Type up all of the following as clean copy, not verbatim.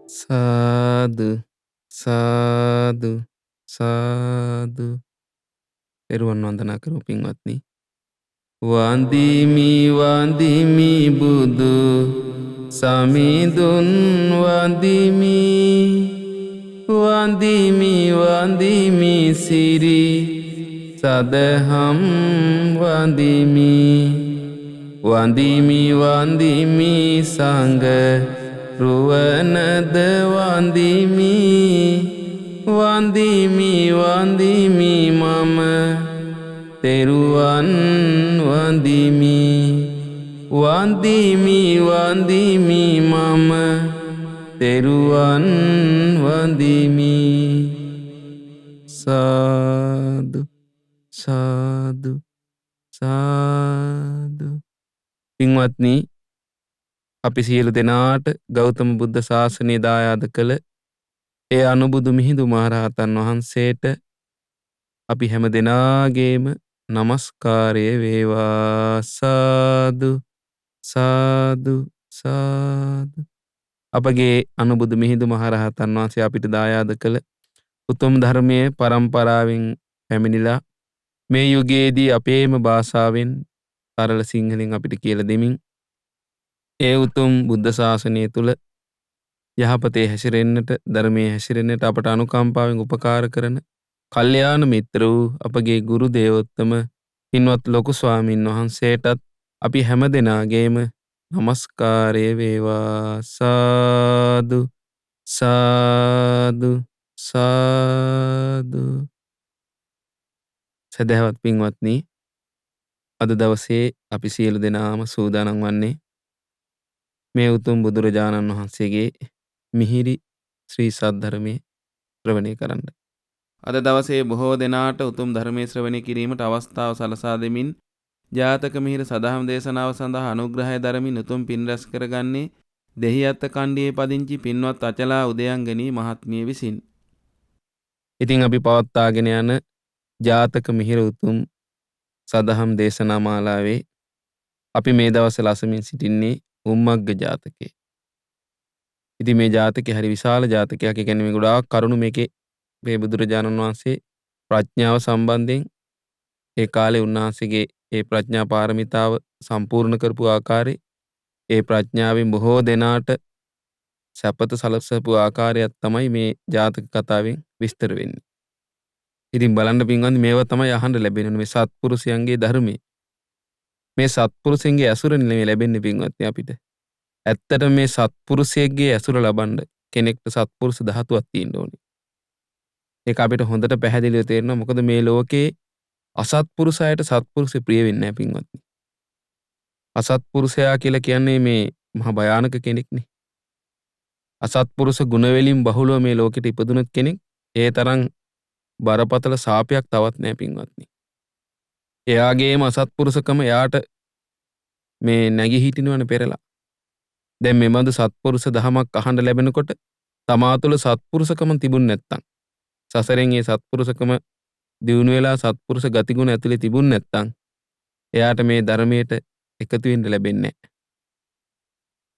සාදු සාදු සාදු පෙරුවන් වන්දනා කරමු පින්වත්නි. වන්දිමි වන්දිමි බුදු සමිඳුන් වන්දිමි වන්දිමි වන්දිමි සිරි සදහම් වන්දිමි වන්දිමි වන්දිමි සංඝ රුවනද වන්දිමි වන්දිමි වන්දිමි මම තෙරුවන් වන්දිමි වන්දිමි වන්දිමි මම තෙරුවන් වන්දිමි. සාදු සාදු සාදු. පින්වත්නි, අපි සියලු දෙනාට ගෞතම බුද්ධ ශාසනය දායාද කළ ඒ අනුබුදු මිහිඳු මහරහතන් වහන්සේට අපි හැම දෙනාගේම නමස්කාරය වේවා. සාදු සාදු සාදු. අපගේ අනුබුදු මිහිඳු මහරහතන් වහන්සේ අපිට දායාද කළ උතුම් ධර්මයේ පරම්පරාවෙන් පැමිණිලා මේ යුගයේදී අපේම භාෂාවෙන් සරල සිංහලෙන් අපිට කියලා දෙමින් ඒ උතුම් බුද්ධ ශාසනය තුල යහපතේ හැසිරෙන්නට, ධර්මයේ හැසිරෙන්නට අපට අනුකම්පාවෙන් උපකාර කරන කල්යාණ මිත්‍ර වූ අපගේ ගුරු දේවෝත්තම පින්වත් ලොකු ස්වාමින් වහන්සේටත් අපි හැම දෙනාගේම නමස්කාරය වේවා. සාදු සාදු සාදු. සදහවත් පින්වත්නි, අද දවසේ අපි සියලු දෙනාම සූදානම් වන්නේ මේ උතුම් බුදුරජාණන් වහන්සේගේ මිහිරි ශ්‍රී සද්ධර්මයේ ශ්‍රවණය කරන්න. අද දවසේ බොහෝ දෙනාට උතුම් ධර්මයේ ශ්‍රවණය කිරීමට අවස්ථාව සලසා දෙමින් ජාතක මිහිර සදහම් දේශනාව සඳහා අනුග්‍රහය දරමින් උතුම් පින් රැස් කරගන්නේ දෙහිඅත්ත කණ්ඩියේ පදිංචි පින්වත් අචලා උදයංගනී මහත්මිය විසින්. ඉතින් අපි පවත්වාගෙන යන ජාතක මිහිර උතුම් සදහම් දේශනා මාලාවේ අපි මේ දවස්වල අසමින් සිටින්නේ උම්මග්ග ජාතකය. ඉතින් මේ ජාතකය හරි විශාල ජාතකයක්. ඒ කියන්නේ මේ ගොඩාක් කරුණු මේකේ මේ බුදුරජාණන් වහන්සේ ප්‍රඥාව සම්බන්ධයෙන් ඒ කාලේ උන්වහන්සේගේ ඒ ප්‍රඥා පාරමිතාව සම්පූර්ණ කරපු ආකාරය, ඒ ප්‍රඥාවෙන් බොහෝ දෙනාට සැපත සලසපු ආකාරයක් තමයි මේ ජාතක කතාවෙන් විස්තර වෙන්නේ. ඉතින් බලන්න පින්වත්නි, මේවා තමයි අහන්න ලැබෙන්නේ මේ සත්පුරුෂයන්ගේ ධර්මයේ. මේ සත්පුරුෂයන්ගේ ඇසුර නෙමෙයි ලැබෙන්නේ පින්වත්නි අපිට. ඇත්තටම මේ සත්පුරුෂයෙක්ගේ ඇසුර ලබන්න කෙනෙක්ට සත්පුරුෂ ධාතුවක් තියෙන්න ඕනේ. ඒක අපිට හොඳට පැහැදිලිව තේරෙනවා. මොකද මේ ලෝකේ අසත්පුරුෂ අයට සත්පුරුෂය ප්‍රිය වෙන්නේ නැහැ පින්වත්නි. අසත්පුරුෂයා කියලා කියන්නේ මේ මහා භයානක කෙනෙක්නේ. අසත්පුරුෂ ගුණ වලින් බහුලව මේ ලෝකෙට ඉපදුනත් කෙනෙක් ඒ තරම් බරපතල ශාපයක් තවත් නැහැ පින්වත්නි. එයාගේම අසත්පුරුෂකම එයාට මේ නැගී හිටිනවනේ පෙරලා. දැන් මේ බඳු සත්පුරුෂ දහමක් අහන්න ලැබෙනකොට තමා තුළ සත්පුරුෂකම තිබුණ නැත්තම්, සසරෙන් ඒ සත්පුරුෂකම දියුණු වෙලා සත්පුරුෂ ගතිගුණ ඇතුලේ තිබුණ නැත්තම් එයාට මේ ධර්මයට එකතු වෙන්න ලැබෙන්නේ නැහැ.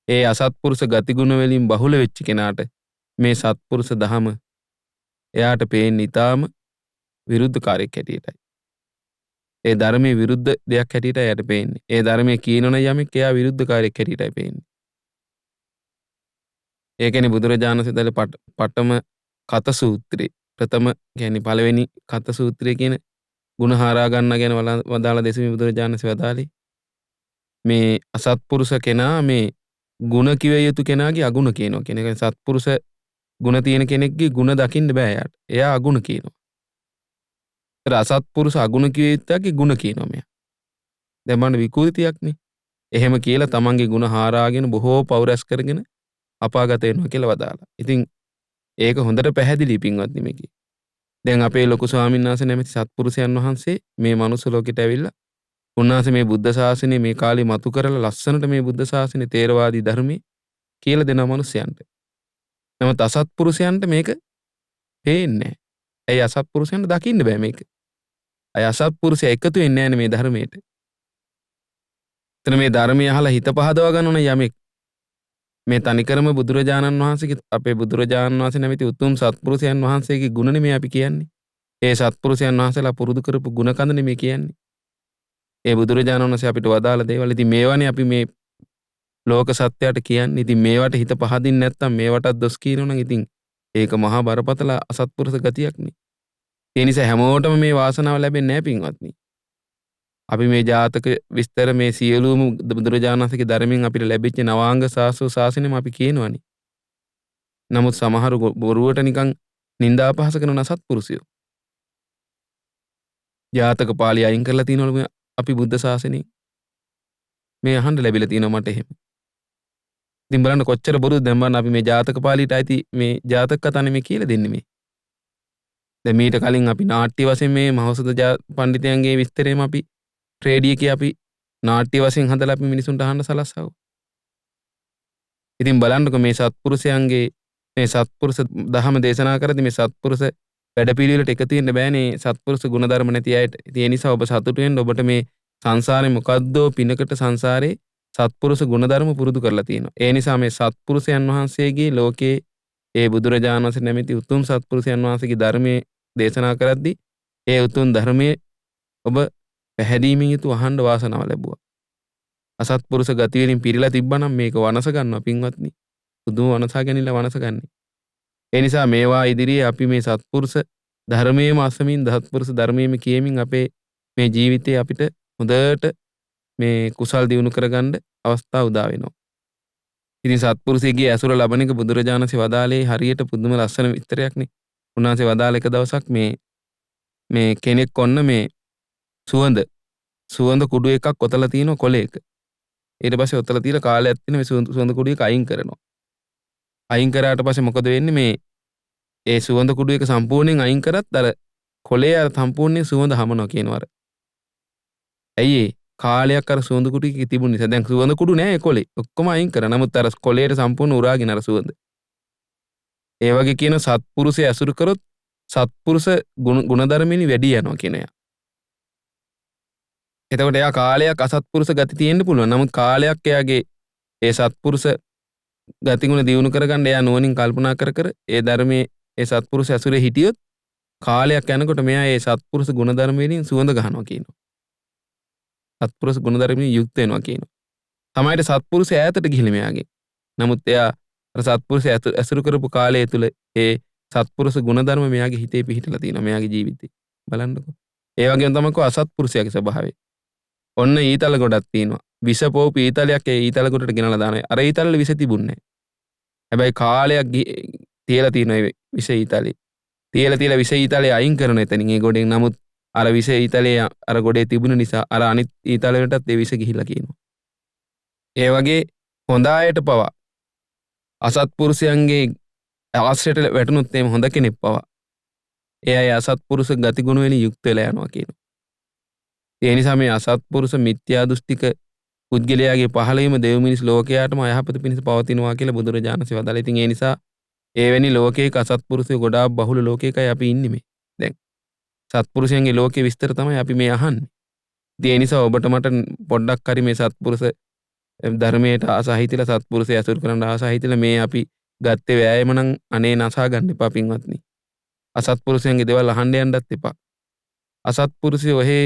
ඒ අසත්පුරුෂ ගතිගුණ වලින් බහුල වෙච්ච කෙනාට මේ සත්පුරුෂ දහම එයාට පේන්නේ ඊටාම විරුද්ධකාරයක් හැටියටයි. ඒ ධර්මයේ විරුද්ධ දෙයක් හැටියට එයාට පේන්නේ. ඒ ධර්මයේ කියනවන යමෙක් එයා විරුද්ධකාරයක් හැටියටයි පේන්නේ. ඒ කියන්නේ බුදුරජාණන් වහන්සේ පඨම කත සූත්‍රයේ ප්‍රථම කියන්නේ පළවෙනි කත සූත්‍රය කියන ಗುಣ හරා ගන්න ගැන වදාළ දෙසීම බුදුරජාණන් වහන්සේ වදාළේ මේ අසත්පුරුෂ කෙනා මේ ಗುಣ කිව යුතු කෙනාගේ අගුණ කියනවා කියන එක. සත්පුරුෂ ಗುಣ තියෙන කෙනෙක්ගේ ಗುಣ දකින්න බෑ එයාට. එයා අගුණ කියනවා. ඒත් අසත්පුරුෂ අගුණ කිව යුත්තගේ ಗುಣ කියනවා මෙයා. දැන් බලන්න විකෘතියක්නේ. එහෙම කියලා තමන්ගේ ಗುಣ හාරාගෙන බොහෝ පව් රැස් කරගෙන අපාගත වෙනවා කියලා වදාලා. ඉතින් ඒක හොඳට පැහැදිලි පින්වත්නි මේකේ. දැන් අපේ ලොකු ස්වාමීන් වහන්සේ නැමැති සත්පුරුෂයන් වහන්සේ මේ මනුස්ස ලෝකෙට ඇවිල්ලා උන්වහන්සේ මේ බුද්ධ ශාසනය මේ කාලේ මතු කරලා ලස්සනට මේ බුද්ධ ශාසනය තේරවාදී ධර්මයේ කියලා දෙන මනුස්සයන්ට. නමුත් අසත්පුරුෂයන්ට මේක පේන්නේ නැහැ. ඇයි අසත්පුරුෂයන්ට දකින්න බෑ මේක. අය අසත්පුරුෂය එකතු වෙන්නේ නැහැ මේ ධර්මයට. එතන මේ ධර්මය අහලා හිත පහදවා ගන්න ඕන යමෙක් මේ තනිකරම බුදුරජාණන් වහන්සේගේ අපේ බුදුරජාණන් වහන්සේ නැමැති උතුම් සත්පුරුෂයන් වහන්සේගේ ගුණනේ මේ අපි කියන්නේ. ඒ සත්පුරුෂයන් වහන්සේලා පුරුදු කරපු ගුණ කඳනේ මේ කියන්නේ. ඒ බුදුරජාණන් වහන්සේ අපිට වදාළ දේවල් ඉතින් මේවනේ අපි මේ ලෝක සත්‍යයට කියන්නේ. ඉතින් මේවට හිත පහදින්න නැත්නම් මේවටත් දොස් කියනවනම් ඉතින් ඒක මහා බරපතල අසත්පුරුෂ ගතියක්නේ. ඒ නිසා හැමෝටම මේ වාසනාව ලැබෙන්නේ නැහැ පින්වත්නි. අපි මේ ජාතක විස්තර මේ සියලුම බුදුරජාණන් වහන්සේගේ ධර්මයෙන් අපිට ලැබිච්ච නවාංග සාසෝ ශාසනයම අපි කියනවනේ. නමුත් සමහරු බොරුවට නිකන් නින්දා අපහාස කරන අසත්පුරුෂයෝ. ජාතක පාළි අයින් කරලා තියනවලු අපි බුද්ධ ශාසනයෙන්. මේ අහන්න ලැබිලා තියෙනවා මට එහෙම. ඉතින් බලන්න කොච්චර බොරුද දැන් බලන්න අපි මේ ජාතක පාළියට අයිති මේ ජාතක කතානේ මේ කියලා දෙන්නේ මේ. දැන් මීට කලින් අපි නාට්‍ය වශයෙන් මේ මහෞෂධ පඬිතයන්ගේ විස්තරේම අපි රේඩියෝ එකේ අපි නාට්‍ය වශයෙන් හදලා අපි මිනිසුන්ට අහන්න සලස්සාව. ඉතින් බලන්නකො මේ සත්පුරුෂයන්ගේ මේ සත්පුරුෂ දහම දේශනා කරද්දී මේ සත්පුරුෂ වැඩපිළිවෙලට එකතු වෙන්න බෑනේ සත්පුරුෂ ගුණධර්ම නැති අයට. ඉතින් ඒ නිසා ඔබ සතුටු වෙන්න ඔබට මේ සංසාරේ මොකද්දෝ පිනකට සංසාරේ සත්පුරුෂ ගුණධර්ම පුරුදු කරලා තියෙනවා. ඒ නිසා මේ සත්පුරුෂයන් වහන්සේගේ ලෝකේ ඒ බුදුරජාණන් වහන්සේ නැමැති උතුම් සත්පුරුෂයන් වහන්සේගේ ධර්මයේ දේශනා කරද්දී ඒ උතුම් ධර්මයේ ඔබ පැහැදීමෙන් යුතුව අහන්න වාසනාව ලැබුවා. අසත්පුරුෂ ගති වලින් පිරීලා තිබ්බනම් මේක වනස ගන්නවා පින්වත්නි. පුදුම වනසා ගැනීම වනස ගන්න. ඒ නිසා මේවා ඉදිරියේ අපි මේ සත්පුරුෂ ධර්මයේම අසමින් සත්පුරුෂ ධර්මයේම කියමින් අපේ මේ ජීවිතේ අපිට හොඳට මේ කුසල් දියුණු කරගන්න අවස්ථාව උදා වෙනවා. ඉතින් සත්පුරුෂයෙක්ගේ ඇසුර ලබන එක බුදුරජාණන්සේ වදාළේ හරියට පුදුම ලස්සන විස්තරයක්නේ. උන්වහන්සේ වදාළ එක දවසක් මේ කෙනෙක් ඔන්න මේ සුවඳ කුඩු එකක් ඔතලා තියෙන කොලයක. ඊට පස්සේ ඔතලා තියලා කාලයක් තියෙන මේ සුවඳ කුඩු එක අයින් කරනවා. අයින් කරාට පස්සේ මොකද වෙන්නේ මේ ඒ සුවඳ කුඩු එක සම්පූර්ණයෙන් අයින් කරත් අර කොලේ අර සම්පූර්ණයෙන් සුවඳ හමනවා කියනවා. ඇයි කාලයක් අර සුවඳ කුඩු එකේ තිබුණ නිසා දැන් සුවඳ කුඩු නෑ ඒ කොලේ. ඔක්කොම අයින් කරා. නමුත් අර කොලේට සම්පූර්ණ උරාගෙන අර සුවඳ. ඒ වගේ කියන සත්පුරුෂය ඇසුරු කරොත් සත්පුරුෂ ගුණධර්මෙනි වැඩි යනවා කියන එක. එතකොට එයා කාලයක් අසත්පුරුෂ ගති තියෙන්න පුළුවන්. නමුත් කාලයක් එයාගේ ඒ සත්පුරුෂ ගතිගුණ දියුණු කරගන්න එයා නුවණින් කල්පනා කර ඒ ධර්මයේ ඒ සත්පුරුෂ ඇසුරේ හිටියොත් කාලයක් යනකොට මෙයා ඒ සත්පුරුෂ ගුණධර්ම වලින් සුවඳ ගන්නවා කියනවා. සත්පුරුෂ ගුණධර්මයෙන් යුක්ත වෙනවා කියනවා. සමහරට සත්පුරුෂය ඈතට ගිහිල්ලා මෙයාගේ. නමුත් එයා අර සත්පුරුෂය ඇසුරු කරපු කාලය තුල ඒ සත්පුරුෂ ගුණධර්ම මෙයාගේ හිතේ පිහිටලා තියෙනවා මෙයාගේ ජීවිතේ. බලන්නකෝ. ඒ වගේම තමයි අසත්පුරුෂයාගේ ස්වභාවය. ඔන්න ඊතල ගොඩක් තියෙනවා. විස පොව් ඊතලයක් ඒ ඊතල ගොඩට ගෙනලා දානවා. අර ඊතලෙ විස තිබුණේ නැහැ. හැබැයි කාලයක් තියලා තියෙන ඒ විස ඊතලේ. තියලා විස ඊතලේ අයින් කරන එතනින් ඒ ගොඩෙන්. නමුත් අර විස ඊතලේ අර ගොඩේ තිබුණ නිසා අර අනිත් ඊතල වලටත් ඒ විස ගිහිලා කියනවා. ඒ වගේ හොඳ අයට පවා අසත්පුරුෂයන්ගේ ආශ්‍රයට වැටුනොත් එimhe හොඳ කෙනෙක් පවා ඒ අය අසත්පුරුෂ ගතිගුණ වලින් යුක්ත වෙලා යනවා කියනවා. ඒ නිසා මේ අසත්පුරුෂ මිත්‍යා දෘෂ්ටික පුද්ගලයාගේ පහළවීම දෙව් මිනිස් ලෝකයාටම අයහපත පිණිස පවතිනවා කියලා බුදුරජාණන් වහන්සේ වදාළා. ඉතින් ඒ නිසා එවැනි ලෝකයක අසත්පුරුෂයෝ ගොඩාක් බහුල ලෝකයකයි අපි ඉන්නේ මේ. දැන් සත්පුරුෂයන්ගේ ලෝකයේ විස්තර තමයි අපි මේ අහන්නේ. ඉතින් ඒ නිසා ඔබට මට පොඩ්ඩක් හරි මේ සත්පුරුෂ ධර්මයට ආසහිතලා සත්පුරුෂය ඇසුරු කරන්න ආසහිතලා මේ අපි ගත්තේ වෑයම නම් අනේ නසා ගන්න එපා පින්වත්නි. අසත්පුරුෂයන්ගේ දේවල් අහන්න යන්නත් එපා. අසත්පුරුෂයෝ ඔහේ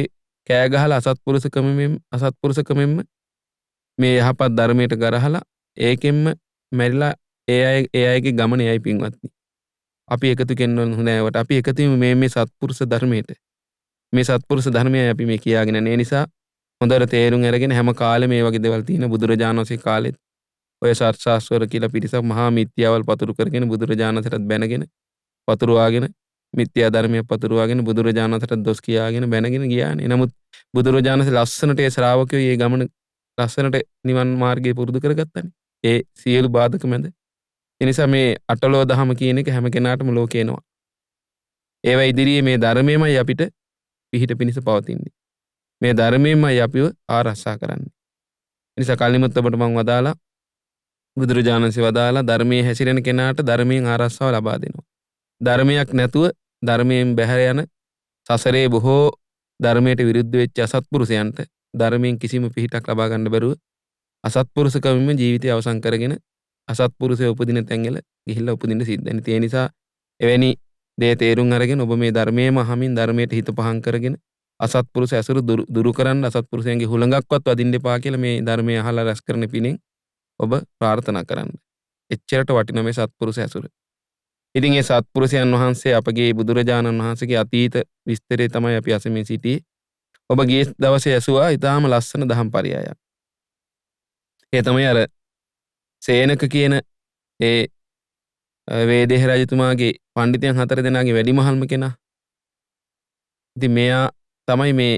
කෑ ගහලා අසත්පුරුෂකමෙන්ම මේ යහපත් ධර්මයට ගරහලා ඒකෙන්ම මැරිලා ඒ අයගේ ගමන යයි පින්වත්නි. අපි එකතු වෙන්න හොඳ නෑවට. අපි එකතු වෙමු මේ සත්පුරුෂ ධර්මයට. මේ සත්පුරුෂ ධර්මයයි අපි මේ කියාගෙන යන්නේ. ඒ නිසා හොඳට තේරුම් අරගෙන හැම කාලෙම මේ වගේ දේවල් තියෙන බුදුරජාණන් වහන්සේ කාලෙත් ඔය සත්‍යාස්වර කියලා පිරිසක් මහා මිත්‍යාවල් පතුරු කරගෙන බුදුරජාණන් වහන්සේටත් බැනගෙන පතුරවාගෙන මිත්‍යා ධර්මය පතුරවාගෙන බුදුරජාණන් වහන්සේට දොස් කියාගෙන බැනගෙන ගියානේ. නමුත් බුදුරජාණන් වහන්සේ ලස්සනට ඒ ශ්‍රාවකයෝ මේ ගමන ලස්සනට නිවන් මාර්ගය පුරුදු කරගත්තානේ. ඒ සියලු බාධක මැද. ඒ නිසා මේ අටලෝ දහම කියන එක හැම කෙනාටම ලෝකේ එනවා. ඒවා ඉදිරියේ මේ ධර්මයමයි අපිට පිහිට පිනිස පවතින්නේ. මේ ධර්මයෙන්මයි අපිව ආරක්ෂා කරන්නේ. ඒ නිසා කලිමුත් ඔබට මම වදාලා බුදුරජාණන් වහන්සේ වදාලා ධර්මයේ හැසිරෙන කෙනාට ධර්මයෙන් ආරක්ෂාව ලබා දෙනවා. ධර්මයක් නැතුව ධර්මයෙන් බැහැර යන සසරේ බොහෝ ධර්මයට විරුද්ධ වෙච්ච අසත්පුරුෂයන්ට ධර්මයෙන් කිසිම පිහිටක් ලබා ගන්න බැරුව අසත්පුරුෂකමින්ම ජීවිතය අවසන් කරගෙන අසත්පුරුෂය උපදින තැන්වල ගිහිල්ලා උපදින්න සිද්ධ වෙනවා. ඒ නිසා එවැනි දේ තේරුම් අරගෙන ඔබ මේ ධර්මයේම අහමින් ධර්මයට හිත පහන් කරගෙන අසත්පුරුෂ ඇසුරු දුරු කරන්න අසත්පුරුෂයන්ගේ හුළඟක්වත් වදින්න එපා කියලා මේ ධර්මය අහලා රැස් කරන පිණින් ඔබ ප්‍රාර්ථනා කරන්න. එච්චරට වටින මේ සත්පුරුෂ ඇසුර. ඉතින් මේ සත්පුරුෂයන් වහන්සේ අපගේ බුදුරජාණන් වහන්සේගේ අතීත විස්තරය තමයි අපි අසමින් සිටියේ. ඔබ ගිය දවසේ ඇසුවා ඊටාම ලස්සන දහම් පරයයක්. ඒ තමයි අර සේනක කියන ඒ වේදේහ රජතුමාගේ පඬිතුයන් 4 දෙනාගේ වැඩිමහල්ම කෙනා. ඉතින් මෙයා තමයි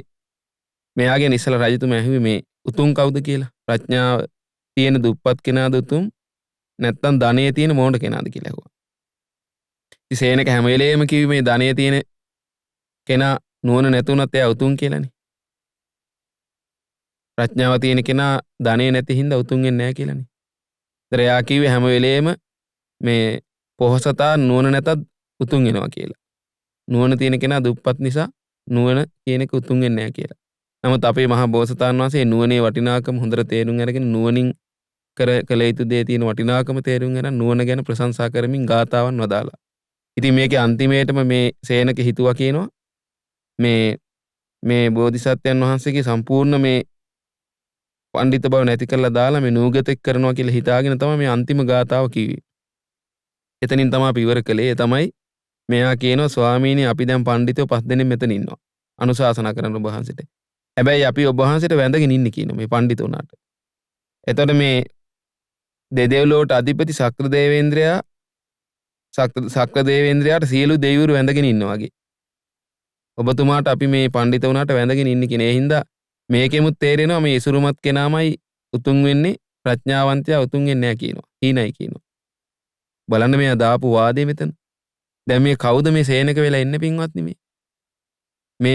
මෙයාගෙන් ඉස්සලා රජතුමා ඇහුවේ මේ උතුම් කවුද කියලා. ප්‍රඥාව තියෙන දුප්පත් කෙනාද උතුම් නැත්නම් ධනෙ තියෙන මෝඩ කෙනාද කියලා ඇහුවා. ඉතින් සේනක හැම වෙලේම කිව්වේ මේ ධනෙ තියෙන කෙනා නුවණ නැතුණත් එයා උතුම් කියලානේ. ප්‍රඥාව තියෙන කෙනා ධනෙ නැති හින්දා උතුම් වෙන්නේ නැහැ කියලානේ. ඒතර එයා කිව්වේ හැම වෙලේම මේ පොහසතා නුවණ නැතත් උතුම් වෙනවා කියලා. නුවණ තියෙන කෙනා දුප්පත් නිසා නුවණ කියන එක උතුම් වෙන්නේ නැහැ කියලා. නමුත් අපේ මහා බෝසතාණන් වහන්සේ නුවණේ වටිනාකම හොඳට තේරුම් අරගෙන නුවණින් කළ යුතු දේ තියෙන වටිනාකම තේරුම් ගන්න නුවණ ගැන ප්‍රශංසා කරමින් ගාතාවන් වදාලා. ඉතින් මේකේ අන්තිමේටම මේ සේනක හිතුවා කියනවා මේ බෝධිසත්වයන් වහන්සේගේ සම්පූර්ණ මේ පඬිත බව නැති කරලා දාලා මේ නූගතෙක් කරනවා කියලා හිතාගෙන තමයි මේ අන්තිම ගාතාව කිව්වේ. එතනින් තමයි අපි ඉවර කළේ. ඒ තමයි මෙයා කියනවා ස්වාමීනි අපි දැන් පඬිතෝ 5 දෙනෙක් මෙතන ඉන්නවා. අනුශාසනා කරන්න ඔබ වහන්සේට. හැබැයි අපි ඔබ වහන්සේට වැඳගෙන ඉන්නේ කියනවා මේ පඬිත උනාට. එතකොට මේ දෙදෙව්ලොවට අධිපති ශක්‍ර දේවේන්ද්‍රයාට සියලු දෙවිවරු වැඳගෙන ඉන්නවා වගේ. ඔබතුමාට අපි මේ පඬිත උනාට වැඳගෙන ඉන්නේ කියන. ඒ හින්දා මේකෙමුත් තේරෙනවා මේ ඉසුරුමත් කෙනාමයි උතුම් වෙන්නේ ප්‍රඥාවන්තයා උතුම් වෙන්නේ නැහැ කියනවා. හීනයි කියනවා. බලන්න මෙයා දාපු වාදේ මෙතන. දැන් මේ කවුද මේ සේනක වෙලා ඉන්නේ පින්වත්නි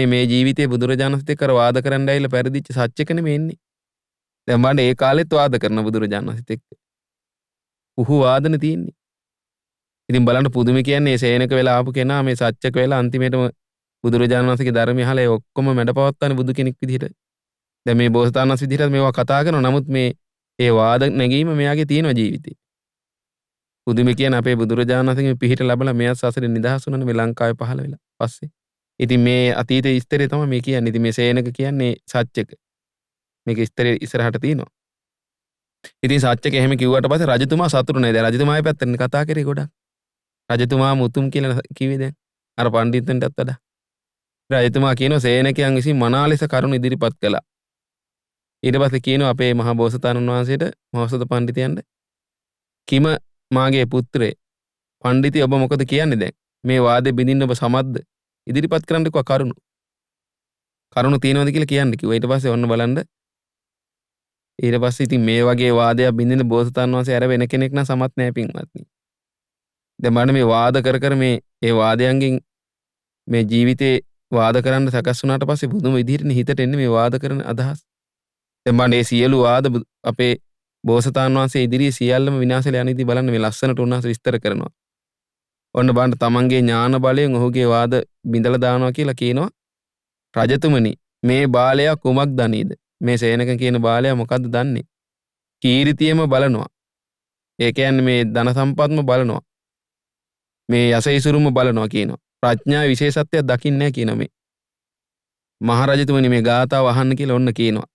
මේ ජීවිතේ බුදුරජාණන් වහන්සේත් එක්ක වාද කරන්න ඇවිල්ලා පෙරදිච්ච සත්‍යක නෙමෙයි ඉන්නේ. දැන් බලන්න ඒ කාලෙත් වාද කරන බුදුරජාණන් වහන්සේත් එක්ක. පුහු වාදන තියෙන්නේ. ඉතින් බලන්න පුදුම කියන්නේ සේනක වෙලා ආපු කෙනා මේ සත්‍යක වෙලා අන්තිමේටම බුදුරජාණන් වහන්සේගේ ධර්මය අහලා ඒ ඔක්කොම මැඩපවත්තානේ බුදු කෙනෙක් විදිහට. දැන් මේ බෝසතාණන් වහන්සේ විදිහට මේවා කතා කරනවා. නමුත් මේ වාද නැගීම මෙයාගේ තියෙන ජීවිතේ. පුදුම කියන අපේ බුදුරජාණන් වහන්සේගේ පිහිට ලැබලා මෙයා සසරෙන් නිදහස් වුණානේ මේ ලංකාවේ පහළ වෙලා පස්සේ. ඉතින් මේ අතීත ඉස්තරේ තමයි මේ කියන්නේ. ඉතින් මේ සේනක කියන්නේ සත්‍යක. මේක ඉස්තරේ ඉස්සරහට තියෙනවා. ඉතින් සත්‍යක එහෙම කිව්වට පස්සේ රජතුමා සතුටු නැහැ. දැන් රජතුමාගේ පැත්තෙන් කතා කරේ ගොඩක්. රජතුමා මුතුම් කියලා කිව්වේ දැන් අර පඬිතුන්ටත් වඩා. රජතුමා කියනවා සේනකයන් විසින් මනා ලෙස කරුණ ඉදිරිපත් කළා. ඊට පස්සේ කියනවා අපේ මහා බෝසතාණන් වහන්සේට මහෞෂධ පඬිතයන්ට කිම මාගේ පුත්‍රේ පඬිති ඔබ මොකද කියන්නේ දැන්? මේ වාදේ බින්දින්න ඔබ සමත්ද? ඉදිරිපත් කරන්නකෝ කරුණ. කරුණ තියෙනවද කියලා කියන්න කිව්වා. ඊට පස්සේ ඔන්න බලන්න. ඊට පස්සේ ඉතින් මේ වගේ වාදයක් බින්දින්න බෝසතාණන් වහන්සේ අර වෙන කෙනෙක් නම් සමත් නැහැ පින්වත්නි. දැන් බලන්න මේ වාද කර මේ වාදයන්ගෙන් මේ ජීවිතේ වාද කරන්න සකස් වුණාට පස්සේ බුදුම විදිහටනේ හිතට එන්නේ මේ වාද කරන අදහස්. දැන් බලන්න මේ සියලු වාද අපේ බෝසතාණන් වහන්සේ ඉදිරියේ සියල්ලම විනාශලා යන ඉතින් බලන්න මේ ලස්සනට උන්වහන්සේ විස්තර කරනවා. ඔන්න බලන්න තමන්ගේ ඥාන බලයෙන් ඔහුගේ වාද බිඳලා දානවා කියලා කියනවා. රජතුමනි මේ බාලයා කුමක් දනීද? මේ සේනක කියන බාලයා මොකද්ද දන්නේ? කීර්තියම බලනවා. ඒ කියන්නේ මේ ධන සම්පත්ම බලනවා. මේ යසයිසුරුම බලනවා කියනවා. ප්‍රඥා විශේෂත්වයක් දකින්නේ නැහැ කියන මේ. මහරජතුමනි මේ ගාථාව අහන්න කියලා ඔන්න කියනවා.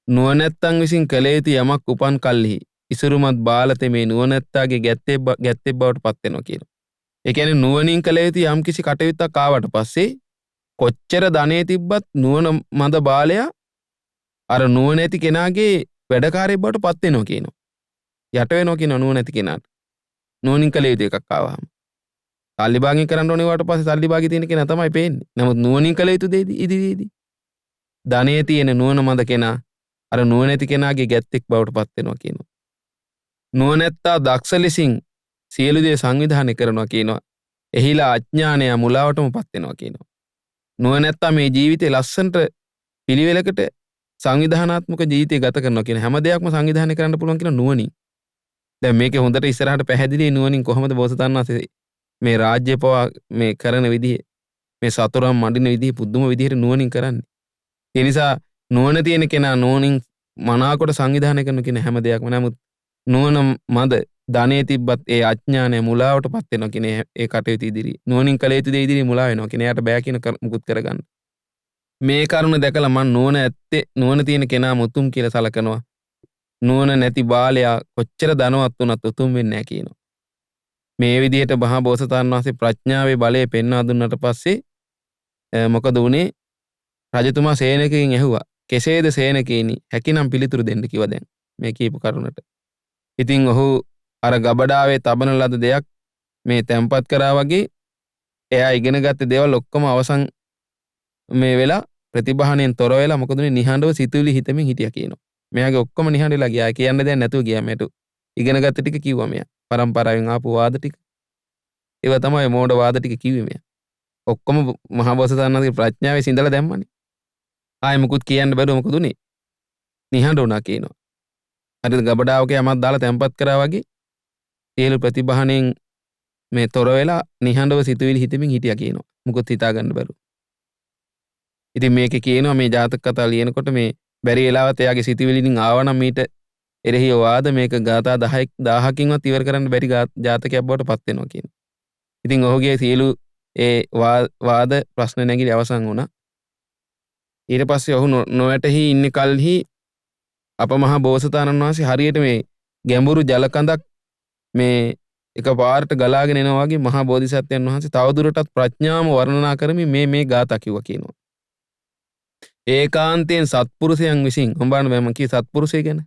නුවණැත්තන් විසින් කළ යුතු යමක් උපන් කල්හි ඉසුරුමත් බාලතේ මේ නුවණැත්තාගේ ගැත්තේ බවට පත් වෙනවා කියනවා. ඒ කියන්නේ නුවණින් කළ යුතු යම් කිසි කටයුත්තක් ආවට පස්සේ කොච්චර ධනෙ තිබ්බත් නුවණ මඳ බාලයා අර නුවණැති කෙනාගේ වැඩකාරයෙක් බවට පත් වෙනවා කියනවා. යට වෙනවා කියනවා නුවණැති කෙනාට. නුවණින් කළ යුතු එකක් ආවහම. සල්ලි භාගයෙන් කරන්න ඕනේ වට පස්සේ සල්ලි භාගය තියෙන කෙනා තමයි පේන්නේ. නමුත් නුවණින් කළ යුතු දේ ඉදිරියේදී ධනෙ තියෙන නුවණ මඳ කෙනා අර නුවණැති කෙනාගේ ගැත්තෙක් බවට පත් වෙනවා කියනවා. නුවණැත්තා දක්ෂ ලෙසින් සියලු දේ සංවිධානය කරනවා කියනවා. එහිලා අඥානය මුලාවටම පත් වෙනවා කියනවා. නුවණැත්තා මේ ජීවිතේ ලස්සනට පිළිවෙලකට සංවිධානාත්මක ජීවිතය ගත කරනවා කියන හැම දෙයක්ම සංවිධානය කරන්න පුළුවන් කියන නුවණින්. දැන් මේකේ හොඳට ඉස්සරහට පැහැදිලි නුවණින් කොහොමද බෝසතාණන් වහන්සේ මේ රාජ්‍ය පවා මේ කරන විදිහ මේ සතරම් මඩින විදිහ පුදුම විදිහට නුවණින් කරන්නේ. ඒ නිසා නුවණ තියෙන කෙනා නුවණින් මනාකොට සංවිධානය කරන කියන හැම දෙයක්ම නමුත් නුවණ මද ධනෙ තිබ්බත් ඒ අඥානය මුලාවටපත් වෙනවා කියන ඒ කටයුතු ඉදිරි නුවණින් කළ යුතු දේ ඉදිරි මුලා වෙනවා කියන එයාට බෑ කියන මුකුත් කරගන්න. මේ කරුණ දැකලා මම නුවණ ඇත්තේ නුවණ තියෙන කෙනා මුතුම් කියලා සලකනවා. නුවණ නැති බාලයා කොච්චර ධනවත් වුණත් උතුම් වෙන්නේ නැහැ කියනවා. මේ විදිහට මහා බෝසතාණන් වහන්සේ ප්‍රඥාවේ බලය පෙන්වා දුන්නට පස්සේ මොකද වුනේ? රජතුමා සේනකෙන් ඇහුවා කෙසේද සේනකේනි හැකිනම් පිළිතුරු දෙන්න කිව්වා දැන් මේ කියපු කරුණට. ඉතින් ඔහු අර ගබඩාවේ තබන ලද දෙයක් මේ තැම්පත් කරා වගේ එයා ඉගෙන ගත්ත දේවල් ඔක්කොම අවසන් මේ වෙලා ප්‍රතිභාණයෙන් තොර වෙලා මොකද උනේ නිහඬව සිතුවිලි හිතමින් හිටියා කියනවා. මෙයාගේ ඔක්කොම නිහඬ වෙලා ගියා. කියන්න දෙයක් නැතුව ගියා මෙයාට. ඉගෙන ගත්ත ටික කිව්වා මෙයා. පරම්පරාවෙන් ආපු වාද ටික. ඒවා තමයි මෝඩ වාද ටික කිව්වේ මෙයා. ඔක්කොම මහා බෝසතාණන්ගේ ප්‍රඥාවේ සිඳලා දැම්මනේ. ආයෙ මුකුත් කියන්න බැරුව මොකද උනේ? නිහඬ වුණා කියනවා. හරිද ගබඩාවක යමක් දාලා තැම්පත් කරා වගේ සියලු ප්‍රතිභාණයෙන් මේ තොර වෙලා නිහඬව සිතුවිලි හිතමින් හිටියා කියනවා. මුකුත් හිතා ගන්න බැරුව. ඉතින් මේකේ කියනවා මේ ජාතක කතා ලියනකොට මේ බැරි වෙලාවත් එයාගේ සිතුවිලින් ආවනම් මීට එරෙහිව වාද මේක ගාථා 1000කින්වත් ඉවර කරන්න බැරි ජාතකයක් බවට පත් වෙනවා කියනවා. ඉතින් ඔහුගේ සියලු ඒ වාද ප්‍රශ්න නැගිලි අවසන් වුණා. ඊට පස්සේ ඔහු නොවැටහි ඉන්න කල්හි අපමහා බෝසතාණන් වහන්සේ හරියට මේ ගැඹුරු ජලකඳක් මේ එකපාරට ගලාගෙන එනවා වගේ මහා බෝධිසත්වයන් වහන්සේ තවදුරටත් ප්‍රඥාවම වර්ණනා කරමින් මේ ගාථා කිව්වා කියනවා. ඒකාන්තයෙන් සත්පුරුෂයන් විසින් හොඹාන මම කී සත්පුරුෂය ගැන.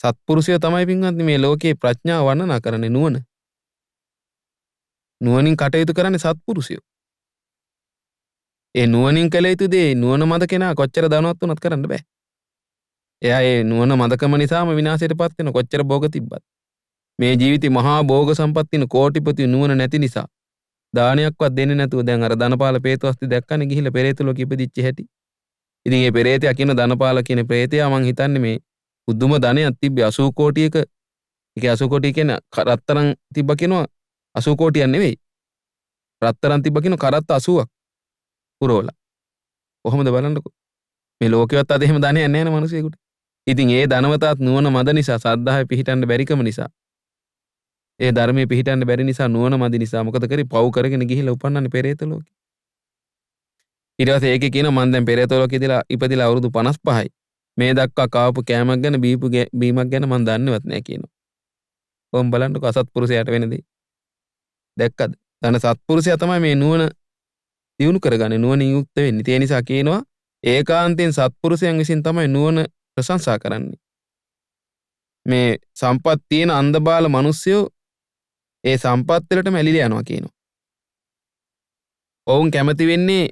සත්පුරුෂය තමයි පින්වත්නි මේ ලෝකේ ප්‍රඥාව වර්ණනා කරන්නේ නුවණ. නුවණින් කටයුතු කරන්නේ සත්පුරුෂයෝ. ඒ නුවණින් කළ යුතු දේ නුවණ මද කෙනා කොච්චර ධනවත් වුණත් කරන්න බෑ. එයා ඒ නුවණ මදකම නිසාම විනාශයටපත් වෙන කොච්චර භෝග තිබ්බත්. මේ ජීවිතේ මහා භෝග සම්පත් තියෙන කෝටිපති නුවණ නැති නිසා දානයක්වත් දෙන්නේ නැතුව දැන් අර ධනපාල පේතවස්ති දැක්කනේ ගිහිල්ලා පෙරේත ලෝකෙ ඉපදිච්ච හැටි. ඉතින් මේ පෙරේතයා කියන ධනපාල කියන ප්‍රේතයා මං හිතන්නේ මේ බුදුම ධනයක් තිබ්බේ 80 කෝටියක. ඒකේ 80 කෝටිය කියන්නේ රත්තරන් තිබ්බ කියනවා 80 කෝටියක් නෙවෙයි. රත්තරන් තිබ්බ කියන කරත්ත 80ක් පුරවලා. කොහොමද බලන්නකෝ. මේ ලෝකෙවත් අද එහෙම ධනයක් නැහැ නේ මිනිසෙකුට. ඉතින් ඒ ධනවතාත් නුවණ මද නිසා සද්ධාවේ පිහිටන්න බැරිකම නිසා ඒ ධර්මයේ පිහිටන්න බැරි නිසා නුවණ මදි නිසා මොකද කරේ පව් කරගෙන ගිහිල්ලා උපන්නන්නේ පෙරේත ලෝකෙ. ඊට පස්සේ ඒකේ කියනවා මම දැන් පෙරේත ලෝකෙ ඉපදිලා අවුරුදු 55යි. මේ දක්වා කාපු කෑමක් ගැන බීපු බීමක් ගැන මම දන්නේවත් නැහැ කියනවා. කොහොම බලන්නකෝ අසත්පුරුෂයාට වෙන දේ. දැක්කද? තන සත්පුරුෂයා තමයි මේ නුවණ දියුණු කරගන්නේ නුවණින් යුක්ත වෙන්නේ. ඒ නිසා කියනවා ඒකාන්තයෙන් සත්පුරුෂයන් විසින් තමයි නුවණ ප්‍රශංසා කරන්නේ. මේ සම්පත් තියෙන අන්ධබාල මිනිස්සුયો ඒ සම්පත් වලටම ඇලිලා යනවා කියනවා. ඔවුන් කැමති වෙන්නේ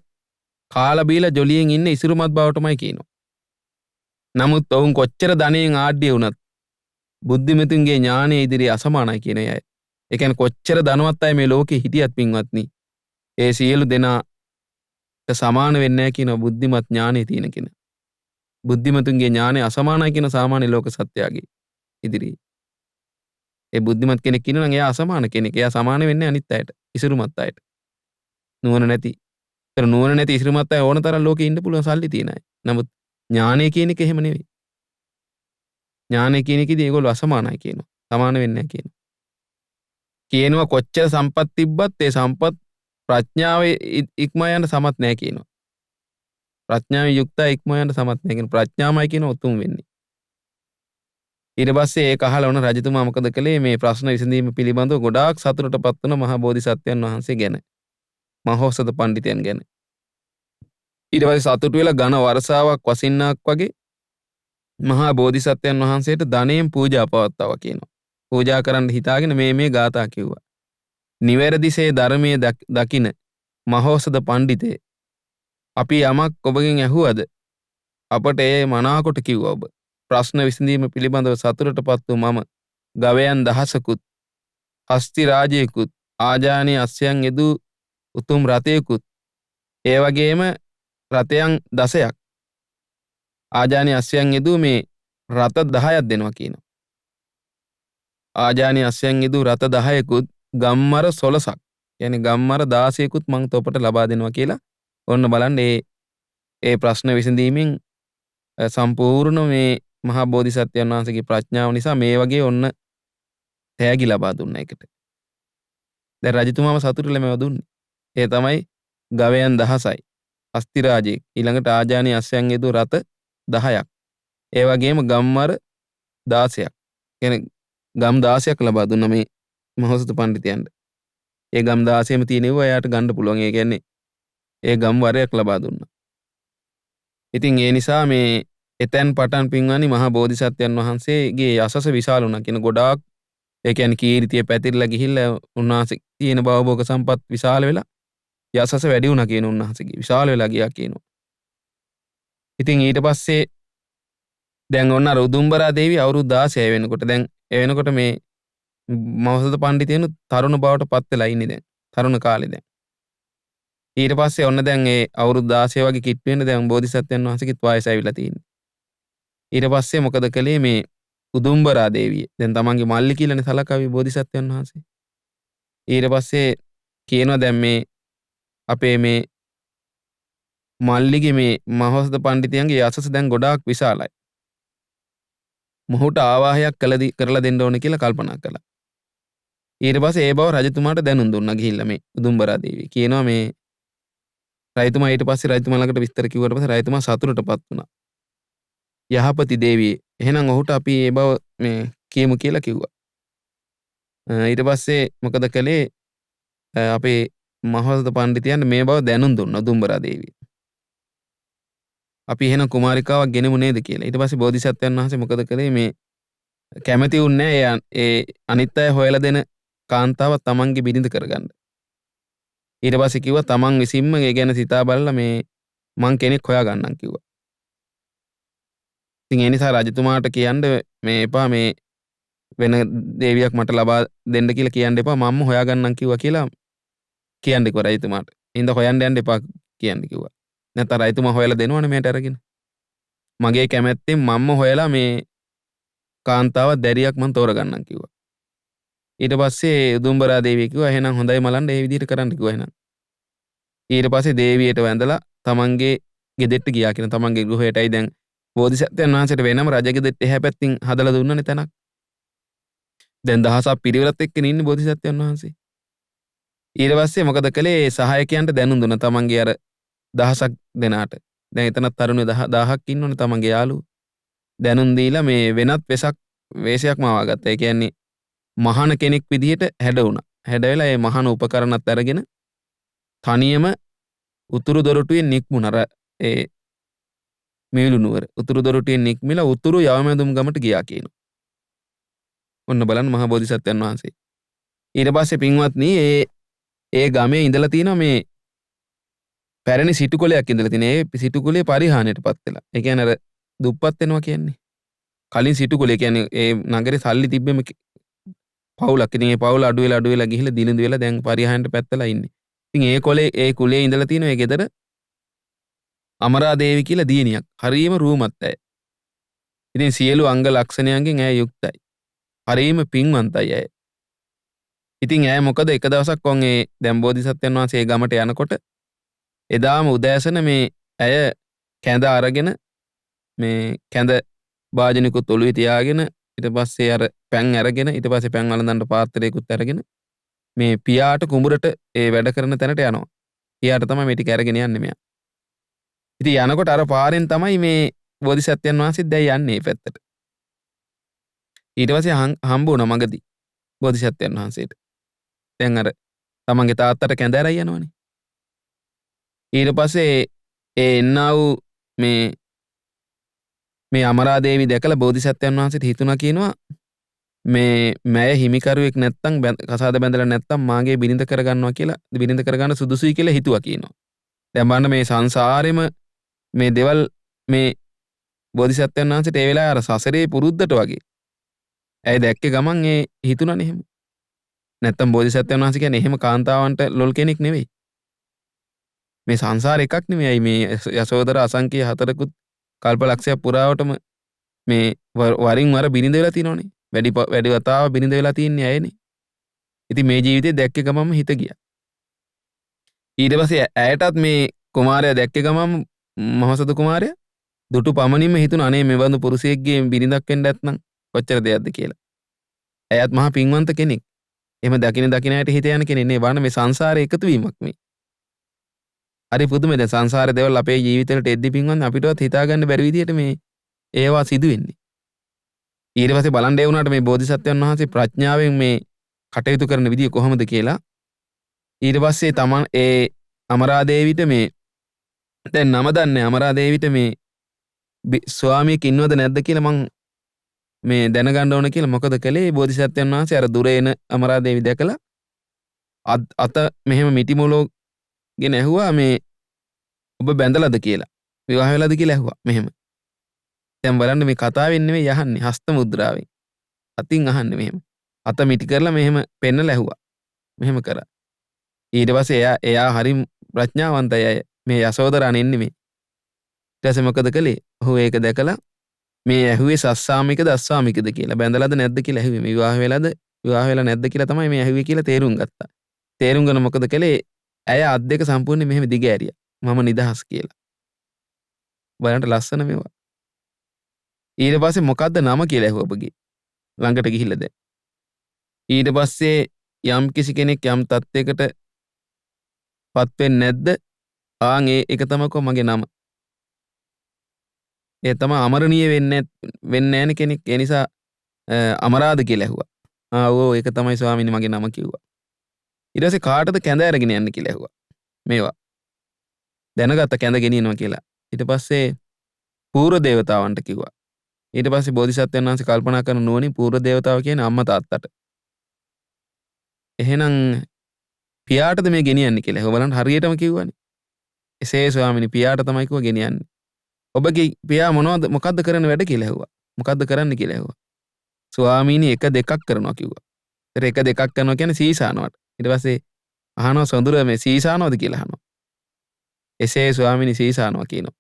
කාලා බීලා ජොලියෙන් ඉන්න ඉසිරුමත් බවටමයි කියනවා. නමුත් ඔවුන් කොච්චර ධනයෙන් ආඩ්‍ය වුණත් බුද්ධිමතුන්ගේ ඥානය ඉදිරියේ අසමානයි කියන අය. ඒ කියන්නේ කොච්චර ධනවත් අය මේ ලෝකේ හිටියත් පින්වත්නි ඒ සියලු දෙනාට සමාන වෙන්නේ නැහැ කියන බුද්ධිමත් ඥානෙ තියෙන කෙනා. බුද්ධිමතුන්ගේ ඥානය අසමානයි කියන සාමාන්‍ය ලෝක සත්‍යයගේ ඉදිරියේ. ඒ බුද්ධිමත් කෙනෙක් ඉන්නවා නම් එයා අසමාන කෙනෙක්. එයා සමාන වෙන්නේ අනිත් අයට. ඉසිරුමත් අයට. නුවණ නැති. ඒතර නුවණ නැති ඉසිරුමත් අය ඕන තරම් ලෝකේ ඉන්න පුළුවන් සල්ලි තියන අය. නමුත් ඥානය කියන එක එහෙම නෙවෙයි. ඥානය කියන එකේදී ඒගොල්ලෝ අසමානයි කියනවා. සමාන වෙන්නේ නැහැ කියනවා. කියනවා කොච්චර සම්පත් තිබ්බත් ඒ සම්පත් ප්‍රඥාවේ ඉක්ම යන සමත් නැහැ කියනවා. ප්‍රඥාවේ යුක්තයි ඉක්ම යන සමත් නැහැ කියන ප්‍රඥාමයි කියන උතුම් වෙන්නේ. ඊට පස්සේ ඒක අහලා වුණ රජතුමා මොකද කළේ මේ ප්‍රශ්න විසඳීම පිළිබඳව ගොඩාක් සතුටටපත් වුණ මහා බෝධිසත්වයන් වහන්සේ ගැන. මහෞෂධ පඬිතයන් ගැන. ඊට පස්සේ සතුටු වෙලා ඝන වර්ෂාවක් වසින්නාක් වගේ මහා බෝධිසත්වයන් වහන්සේට ධනයෙන් පූජා පවත්වවා කියනවා. පූජා කරන්න හිතාගෙන මේ ගාථා කිව්වා. නිවැරදිසේ ධර්මයේ දකින මහෞෂධ පඬිතේ අපි යමක් ඔබගෙන් ඇහුවද අපට ඒ මනාකොට කිව්වා ඔබ. ප්‍රශ්න විසඳීම පිළිබඳව සතුටටපත් වූ මම ගවයන් දහසකුත් හස්ති රාජයෙකුත් ආජානීය අස්යන් යෙදූ උතුම් රථයකුත් ඒ වගේම රථයන් 10ක් ආජානීය අස්යන් යෙදූ මේ රථ 10ක් දෙනවා කියනවා. ආජානීය අස්යන් යෙදූ රථ 10කුත් ගම්මර 16ක්. කියන්නේ ගම්මර 16කුත් මං තොපට ලබා දෙනවා කියලා ඔන්න බලන්න ඒ ප්‍රශ්න විසඳීමෙන් සම්පූර්ණ මේ මහා බෝධිසත්වයන් වහන්සේගේ ප්‍රඥාව නිසා මේ වගේ ඔන්න තෑගි ලබා දුන්න එකට. දැන් රජතුමාම සතුටුල මේව දුන්නේ. ඒ තමයි ගවයන් 1000යි. අස්ති රාජයෙක්. ඊළඟට ආජානීය අශ්වයන් යෙදූ රථ 10ක්. ඒ වගේම ගම්මර 16ක්. කියන්නේ ගම් 16ක් ලබා දුන්න මේ මහෞෂධ පඬිතුයන්ට. ඒ ගම් 16ම තියෙනවා එයාට ගන්න පුළුවන්. ඒ කියන්නේ ඒ ගම් වරයක් ලබා දුන්නා. ඉතින් ඒ නිසා මේ එතෙන් පටන් පින්වන්නේ මහා බෝධිසත්වයන් වහන්සේගේ යසස විශාල වුණා කියන ගොඩාක් ඒ කියන්නේ කීර්තිය පැතිරලා ගිහිල්ලා උන්වහන්සේ තියෙන භවභෝග සම්පත් විශාල වෙලා යසස වැඩි වුණා කියන උන්වහන්සේගේ විශාල වෙලා ගියා කියනවා. ඉතින් ඊට පස්සේ දැන් ඔන්න අර උදුම්බරා දේවිය අවුරුදු 16 වෙනකොට දැන් ඒ වෙනකොට මේ මහෞෂධ පඬිතුයන් තරුණ බවට පත් වෙලා ඉන්නේ දැන්. තරුණ කාලේ දැන්. ඊට පස්සේ ඔන්න දැන් ඒ අවුරුදු 16 වගේ කිට්ටු වෙන දැන් බෝධිසත්වයන් වහන්සේගෙත් වයස ඇවිල්ලා තියෙන්නේ. ඊට පස්සේ මොකද කළේ මේ උදුම්බරා දේවිය. දැන් තමන්ගේ මල්ලි කියලානේ සලකවි බෝධිසත්වයන් වහන්සේ. ඊට පස්සේ කියනවා දැන් මේ අපේ මේ මල්ලිගේ මේ මහෞෂධ පඬිතුයන්ගේ යසස දැන් ගොඩාක් විශාලයි. මොහුට ආවාහයක් කරලා දෙන්න ඕනේ කියලා කල්පනා කළා. ඊට පස්සේ ඒ බව රජතුමාට දැනුම් දුන්නා ගිහිල්ලා මේ උදුම්බරා දේවිය. කියනවා මේ රජතුමා ඊට පස්සේ රජතුමා ළඟට විස්තර කිව්වට පස්සේ රජතුමා සතුටටපත් වුණා. යහපති දේවිය. එහෙනම් ඔහුට අපි ඒ බව මේ කියමු කියලා කිව්වා. ඊට පස්සේ මොකද කළේ අපේ මහෞෂධ පඬිතුයන්ට මේ බව දැනුම් දුන්නා උදුම්බරා දේවිය. අපි එහෙනම් කුමාරිකාවක් ගෙනෙමු නේද කියලා. ඊට පස්සේ බෝධිසත්වයන් වහන්සේ මොකද කළේ මේ කැමැති වුණේ ඒ අනිත් අය හොයලා දෙන කාන්තාව තමන්ගේ බිරිඳ කරගන්න. ඊට පස්සේ කිව්වා තමන් විසින්ම ඒ ගැන සිතා බලලා මේ මං කෙනෙක් හොයාගන්නම් කිව්වා. ඉතින් ඒ නිසා රජතුමාට කියන්න මේ එපා මේ වෙන දේවියක් මට ලබා දෙන්න කියලා කියන්න එපා මම්ම හොයාගන්නම් කිව්වා කියලා කියන්න කිව්වා රජතුමාට. ඉතින් හොයන්න යන්න එපා කියන්න කිව්වා. නැත්නම් රජතුමා හොයලා දෙනවනේ මට අරගෙන. මගේ කැමැත්තෙන් මම්ම හොයලා මේ කාන්තාව දැරියක් මං තෝරගන්නම් කිව්වා. ඊට පස්සේ උදුම්බරා දේවිය කිව්වා එහෙනම් හොඳයි මලන්න ඒ විදිහට කරන්න කිව්වා එහෙනම්. ඊට පස්සේ දේවියට වැඳලා තමන්ගේ ගෙදෙට්ට ගියා කියන තමන්ගේ ගෘහයටයි දැන් බෝධිසත්වයන් වහන්සේට වෙනම රජගෙදෙට්ට එහා පැත්තින් හදලා දුන්නනේ තැනක්. දැන් දහසක් පිරිවරත් එක්කනේ ඉන්නේ බෝධිසත්වයන් වහන්සේ. ඊට පස්සේ මොකද කළේ සහායකයන්ට දැනුම් දුන්නා තමන්ගේ අර දහසක් දෙනාට. දැන් එතනත් තරුණයෝ 1000ක් ඉන්නෝනේ තමන්ගේ යාළුවෝ. දැනුම් දීලා මේ වෙනත් වේශයක් මවාගත්තා. ඒ කියන්නේ මහාන කෙනෙක් විදිහට හැඩ වුණා. හැඩ වෙලා ඒ මහාන උපකරණත් අරගෙන තනියම උතුරු දොරටුවෙන් නික්මුණා. ඒ මේලු නුවර උතුරු දොරටුවෙන් නික්මිලා උතුරු යවමැදුම් ගමට ගියා කියනවා. ඔන්න බලන්න මහා බෝධිසත්වයන් වහන්සේ. ඊට පස්සේ පින්වත්නි ඒ ගමේ ඉඳලා තියෙනවා මේ පැරණි සිටුකොලයක් ඉඳලා තියෙන. ඒ සිටුකොලේ පරිහානියටපත් වෙලා. ඒ කියන්නේ අර දුප්පත් වෙනවා කියන්නේ. කලින් සිටුකොලේ කියන්නේ ඒ නගරේ සල්ලි තිබ්බෙම පවුලක්. ඉතින් ඒ පවුල අඩු වෙලා ගිහිල්ලා දිලිඳු වෙලා දැන් පරිහානියට පැත්තලා ඉන්නේ. ඉතින් ඒ කුලේ ඉඳලා තියෙන ඒ ගෙදර අමරා දේවි කියලා දියණියක්. හරියම රූමත් ඇය. ඉතින් සියලු අංග ලක්ෂණයන්ගෙන් ඇය යුක්තයි. හරියම පින්වන්තයි ඇය. ඉතින් ඇය මොකද එක දවසක් වොන් ඒ දැන් බෝධිසත්වයන් වහන්සේ ඒ ගමට යනකොට එදාම උදෑසන මේ ඇය කැඳ අරගෙන මේ කැඳ වාජනිකුත් ඔළුවේ තියාගෙන ඊට පස්සේ අර පැන් අරගෙන ඊට පස්සේ පැන් වළඳන්න පාත්‍රයකුත් අරගෙන මේ පියාට කුඹරට ඒ වැඩ කරන තැනට යනවා. පියාට තමයි මේ ටික අරගෙන යන්නේ මෙයා. ඉතින් යනකොට අර පාරෙන් තමයි මේ බෝධිසත්වයන් වහන්සේ දැන් යන්නේ මේ පැත්තට. ඊට පස්සේ හම්බ වුණා මගදී බෝධිසත්වයන් වහන්සේට. දැන් අර තමන්ගේ තාත්තට කැඳ අරයි යනවනේ. ඊට පස්සේ ඒ එන්නා වූ මේ අමරා දේවි දැකලා බෝධිසත්වයන් වහන්සේට හිතුණා කියනවා මේ මෑය හිමිකරුවෙක් නැත්තම් කසාද බැඳලා නැත්තම් මාගේ බිරිඳ කරගන්නවා කියලා බිරිඳ කරගන්න සුදුසුයි කියලා හිතුවා කියනවා. දැන් බලන්න මේ සංසාරෙම මේ දෙවල් මේ බෝධිසත්වයන් වහන්සේට ඒ වෙලාවේ අර සසරේ පුරුද්දට වගේ. ඇයි දැක්කේ ගමන් ඒ හිතුණානේ එහෙම. නැත්තම් බෝධිසත්වයන් වහන්සේ කියන්නේ එහෙම කාන්තාවන්ට ලොල් කෙනෙක් නෙවෙයි. මේ සංසාර එකක් නෙමෙයි මේ යසෝදර අසංඛ්‍ය හතරකුත් කල්පලක්ෂයක් පුරාවටම මේ වරින් වර බිරිඳ වෙලා තියෙනවනේ. වැඩි වතාව බිරිඳ වෙලා තියන්නේ ඇයනේ. ඉතින් මේ ජීවිතේ දැක්ක ගමම හිත ගියා. ඊට පස්සේ ඇයටත් මේ කුමාරයා දැක්ක ගමම මහසතු කුමාරයා දුටු පමණින්ම හිතුණා අනේ මෙවඳු පුරුෂයෙක්ගේ බිරිඳක් වෙන්න ඇත්නම් කොච්චර දෙයක්ද කියලා. ඇයත් මහා පින්වන්ත කෙනෙක්. එහෙම දකින අයට හිත යන කෙනෙක් නේ. බලන්න මේ සංසාරේ එකතු වීමක් මේ. හරි පුදුමයි. දැන් සංසාරේ දේවල් අපේ ජීවිතවලට එද්දි පින්වන්ත අපිටවත් හිතා ගන්න බැරි විදිහට මේ ඒවා සිදු වෙන්නේ. ඊට පස්සේ බලන්න ඒ වුණාට මේ බෝධිසත්වයන් වහන්සේ ප්‍රඥාවෙන් මේ කටයුතු කරන විදිය කොහොමද කියලා ඊට පස්සේ තමන් ඒ අමරාදේවිට මේ දැන් නම දන්නේ අමරාදේවිට මේ ස්වාමියෙක් ඉන්නවද නැද්ද කියලා මං මේ දැනගන්න ඕන කියලා මොකද කළේ බෝධිසත්වයන් වහන්සේ අර දුර එන අමරාදේවි දැකලා අත මෙහෙම මිටි මොලෝගෙන ඇහුවා මේ ඔබ බැඳලාද කියලා විවාහ වෙලාද කියලා ඇහුවා මෙහෙම දැන් බලන්න මේ කතාවෙන් නෙවෙයි අහන්නේ හස්ත මුද්‍රාවෙන් අතින් අහන්නේ මෙහෙම අත මිටි කරලා මෙහෙම පෙන්නලා ඇහුවා මෙහෙම කරා ඊට පස්සේ එයා හරි ප්‍රඥාවන්තයි අය මේ යසෝදරාණ එන්නේ මේ ඊට පස්සේ මොකද කළේ ඔහු ඒක දැකලා මේ ඇහුවේ සස්සාමිකද අස්සාමිකද කියලා බැඳලාද නැද්ද කියලා ඇහුවේ මේ විවාහ වෙලා නැද්ද කියලා තමයි මේ ඇහුවේ කියලා තේරුම් ගත්තා තේරුම් ගන්න මොකද කළේ ඇය අත් දෙක සම්පූර්ණයෙන් මෙහෙම දිග ඇරියා මම නිදහස් කියලා බලන්න ලස්සන මේවා ඊට පස්සේ මොකද්ද නම කියලා ඇහුවා ඔබගේ ළඟට ගිහිල්ලා දැන් ඊට පස්සේ යම් කිසි කෙනෙක් යම් තත්යකට පත් වෙන්නේ නැද්ද ආන් ඒක තමයිකෝ මගේ නම ඒ තමයි අමරණීය වෙන්නේ නැණ කෙනෙක් ඒ නිසා අමරාද කියලා ඇහුවා ඔව් ඒක තමයි ස්වාමීනි මගේ නම කිව්වා ඊට පස්සේ කාටද කැඳ අරගෙන යන්න කියලා ඇහුවා මේවා දැනගත්ත කැඳ ගෙනියනවා කියලා ඊට පස්සේ පූර්ව දේවතාවන්ට කිව්වා ඊට පස්සේ බෝධිසත්වයන් වහන්සේ කල්පනා කරන නුවණින් පූර්ව දේවතාව කියන්නේ අම්මා තාත්තට එහෙනම් පියාටද මේ ගෙනියන්නේ කියලා ඇහුවා බලන්න හරියටම කිව්වනේ එසේ ස්වාමීනි පියාට තමයි කිව්වා ගෙනියන්නේ ඔබගේ පියා මොකද්ද කරන්න වැඩ කියලා ඇහුවා මොකද්ද කරන්න කියලා ඇහුවා ස්වාමීනි එක දෙකක් කරනවා කිව්වා ඒතර එක දෙකක් කරනවා කියන්නේ සීසානවට ඊට පස්සේ අහනවා සොඳුර මේ සීසානවද කියලා අහනවා එසේ ස්වාමීනි සීසානවා කියනවා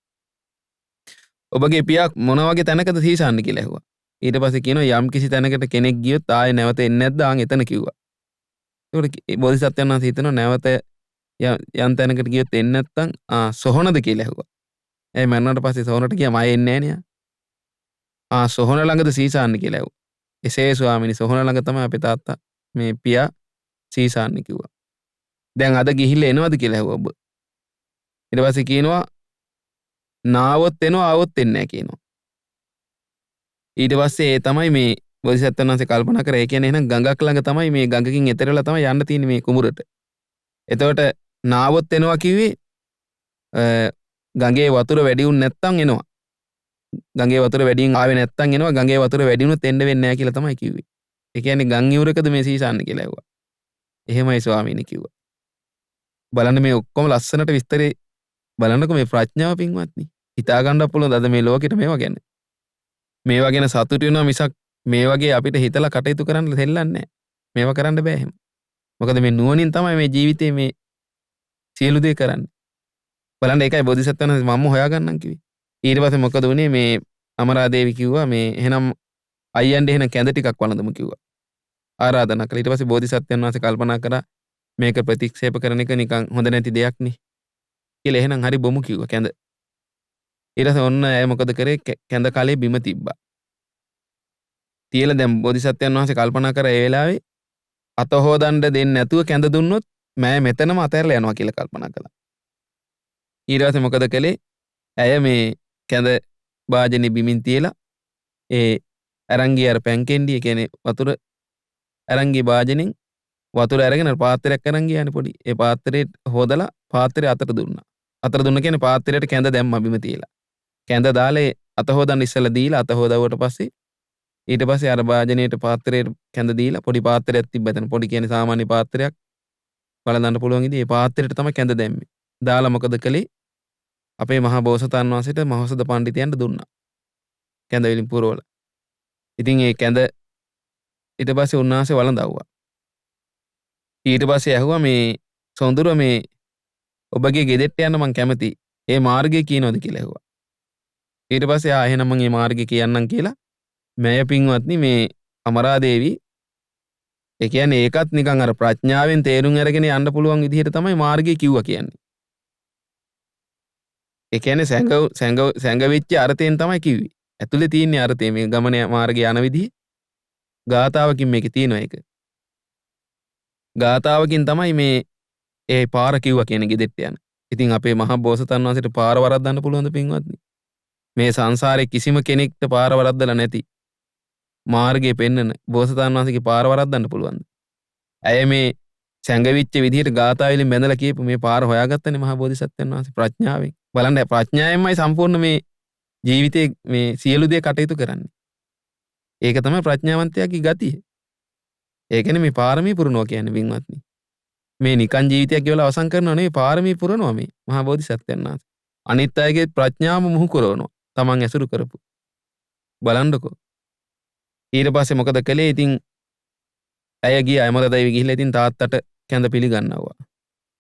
ඔබගේ පියා මොන වගේ තැනකද සීසාන්නේ කියලා ඇහුවා ඊට පස්සේ කියනවා යම් කිසි තැනකට කෙනෙක් ගියොත් ආයේ නැවත එන්නේ නැද්ද ආන් එතන කිව්වා ඒකට බෝධිසත්වයන් වහන්සේ හිතනවා නැවත යම් තැනකට ගියොත් එන්නේ නැත්තම් සොහොනද කියලා ඇහුවා ඒ මරණට පස්සේ සොහොනට ගියාම ආයේ එන්නේ නැහැ සොහොන ළඟද සීසාන්නේ කියලා ඇහුවා එසේ ස්වාමීනි සොහොන ළඟ තමයි අපේ තාත්තා මේ පියා සීසාන්නේ කිව්වා දැන් අද ගිහිල්ලා එනවද කියලා ඇහුවා ඔබ ඊට පස්සේ කියනවා නාවොත් එනවා ආවොත් එන්නේ නැහැ කියනවා ඊට පස්සේ ඒ තමයි මේ බෝධිසත්වයන් වහන්සේ කල්පනා කරා ඒ කියන්නේ එහෙනම් ගඟක් ළඟ තමයි මේ ගඟකින් එතරලා තමයි යන්න තියෙන්නේ මේ කුඹුරට එතකොට නාවොත් එනවා කිව්වේ ගඟේ වතුර වැඩි වුන් නැත්තම් එනවා ගඟේ වතුර වැඩියෙන් ආවේ නැත්තම් එනවා ගඟේ වතුර වැඩි වුණොත් එන්න වෙන්නේ නැහැ කියලා තමයි කිව්වේ ඒ කියන්නේ ගම් යුරකද මේ සීසාන්නේ කියලා ඇහුවා එහෙමයි ස්වාමීනි කිව්වා බලන්න මේ ඔක්කොම ලස්සනට විස්තරේ බලන්නකො මේ ප්‍රඥාව පින්වත්නි හිතා ගන්න පුළුවන් අද මේ ලෝකෙට මේවා ගැන සතුටු වෙනවා මිසක් මේ වගේ අපිට හිතලා කටයුතු කරන්න දෙල්ලන්නේ නැහැ මේවා කරන්න බෑ එහෙම මොකද මේ නුවණින් තමයි මේ ජීවිතේ මේ සියලු දේ කරන්නේ බලන්න ඒකයි බෝධිසත්වයන් මම හොයාගන්නම් කිව්වේ ඊට පස්සේ මොකද වුනේ මේ අමරාදේවි කිව්වා මේ එහෙනම් අයියන්ට එහෙනම් කැඳ ටිකක් වළඳමු කිව්වා ආරාධනා කළා ඊට පස්සේ බෝධිසත්වයන් වහන්සේ කල්පනා කරා මේක ප්‍රතික්ෂේප කරන එක නිකන් හොඳ නැති දෙයක් නේ කියලා එහෙනම් හරි බොමු කිව්වා කැඳ ඊට පස්සේ ඔන්න ඇය මොකද කරේ කැඳ කලේ බිම තිබ්බා තියලා දැන් බෝධිසත්වයන් වහන්සේ කල්පනා කරා ඒ වෙලාවේ අත හොදන්න දෙන්නේ නැතුව කැඳ දුන්නොත් මෑ මෙතනම අතහැරලා යනවා කියලා කල්පනා කළා ඊට පස්සේ මොකද කළේ ඇය මේ කැඳ වාජනේ බිමින් තියලා ඒ අරංගිය අර පැන්කෙන්ඩිය කියන්නේ වතුර අරංගිය වාජනෙන් වතුර අරගෙන පාත්‍රයක් අරන් ගියානේ පොඩි ඒ පාත්‍රේ හොදලා පාත්‍රේ අතට දුන්නා අතට දුන්න කියන්නේ පාත්‍රයට කැඳ දැම්මා බිම තියලා කැඳ දාලා අත හොදන්න ඉස්සලා දීලා අත හොදවුවට පස්සේ ඊට පස්සේ අර වාජනේට පාත්‍රයට කැඳ දීලා පොඩි පාත්‍රයක් තිබ්බ එතන පොඩි කියන්නේ සාමාන්‍ය පාත්‍රයක් බලන්න පුළුවන් ඉතින් ඒ පාත්‍රයට තමයි කැඳ දැම්මේ දාලා මොකද කළේ අපේ මහා බෝසතාණන් වහන්සේට මහෞෂධ පඬිතුයන්ට දුන්නා කැඳ වලින් පුරවලා ඉතින් ඒ කැඳ ඊට පස්සේ උන්වහන්සේ වළඳවුවා ඊට පස්සේ ඇහුවා මේ සොඳුර මේ ඔබගේ ගෙදෙට්ට යන්න මං කැමති ඒ මාර්ගය කියනවද කියලා ඇහුවා ඊට පස්සේ එහෙනම් මං මේ මාර්ගය කියන්නම් කියලා මෑය පින්වත්නි මේ අමරාදේවි ඒ කියන්නේ ඒකත් නිකන් අර ප්‍රඥාවෙන් තේරුම් අරගෙන යන්න පුළුවන් විදිහට තමයි මාර්ගය කිව්වා කියන්නේ ඒ කියන්නේ සැඟවිච්ච අර්ථයෙන් තමයි කිව්වේ. ඇතුලේ තියෙන අර්ථය මේ ගමන මාර්ගය යන විදිහ ගාතාවකින් මේකේ තියෙනවා ඒක. ගාතාවකින් තමයි මේ ඒ පාර කිව්වා කියන්නේ ගෙදෙට්ට යන. ඉතින් අපේ මහා බෝසතාණන් වහන්සේට පාර වරද්දන්න පුළුවන්ද පින්වත්නි? මේ සංසාරේ කිසිම කෙනෙක්ට පාර වරද්දලා නැති මාර්ගය පෙන්නන බෝසතාණන් වහන්සේගේ පාර වරද්දන්න පුළුවන්ද? ඇය මේ සැඟවිච්ච විදිහට ගාථාවලින් බැඳලා කියපු මේ පාර හොයාගත්තනේ මහා බෝධිසත්වයන් වහන්සේ ප්‍රඥාවෙන්. බලන්න ප්‍රඥාවෙන්මයි සම්පූර්ණ මේ ජීවිතේ මේ සියලු දේ කටයුතු කරන්නේ. ඒක තමයි ප්‍රඥාවන්තයාගේ ගතිය. ඒ කියන්නේ මේ පාරමී පුරනවා කියන්නේ වින්වත්නි. මේ නිකන් ජීවිතයක් ගෙවලා අවසන් කරනව නෙවෙයි පාරමී පුරනවා මේ මහා බෝධිසත්වයන් වහන්සේ. අනිත් අයගේ ප්‍රඥාව මුහු කරවනවා. Taman ඇසුරු කරපු. බලන්නකෝ. ඊට පස්සේ මොකද කළේ? ඉතින් ඇය ගියා අමරදේවි ගිහිල්ලා ඉතින් තාත්තට කැඳ පිළිගන්නවා.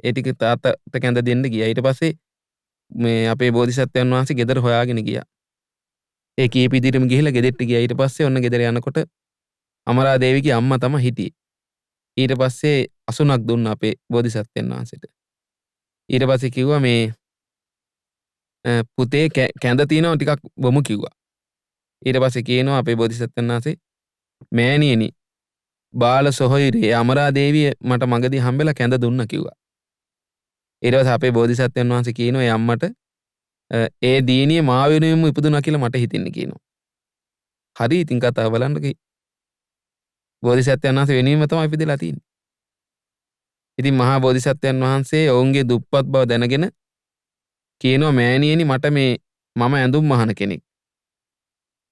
ඒ ටික තාත්තට කැඳ දෙන්න ගියා. ඊට පස්සේ මේ අපේ බෝධිසත්වයන් වහන්සේ ගෙදර හොයාගෙන ගියා. ඒ කීප ඉදිරියම ගිහිල්ලා ගෙදෙට්ට ගියා. ඊට පස්සේ ඔන්න ගෙදර යනකොට අමරාදේවිගේ අම්මා තමයි හිටියේ. ඊට පස්සේ අසුනක් දුන්න අපේ බෝධිසත්වයන් වහන්සේට. ඊට පස්සේ කිව්වා මේ පුතේ කැඳ තියෙනවා ටිකක් බොමු කිව්වා. ඊට පස්සේ කියනවා අපේ බෝධිසත්වයන් වහන්සේ මෑණියනි බාල සොහොයුරේ අමරාදේවිය මට මගදී හම්බෙලා කැඳ දුන්න කිව්වා. ඊට පස්සේ අපේ බෝධිසත්වයන් වහන්සේ කියනවා ඒ අම්මට ඒ දීනිය මා වෙනුවෙන්ම ඉපදුනා කියලා මට හිතින්නේ කියනවා. හරි ඉතින් කතාව බලන්නකෝ. බෝධිසත්වයන් වහන්සේ වෙනුවෙන්ම තමයි ඉපදෙලා තියෙන්නේ. ඉතින් මහා බෝධිසත්වයන් වහන්සේ ඔවුන්ගේ දුප්පත් බව දැනගෙන කියනවා මෑණියනි මට මේ මම ඇඳුම් මහන කෙනෙක්.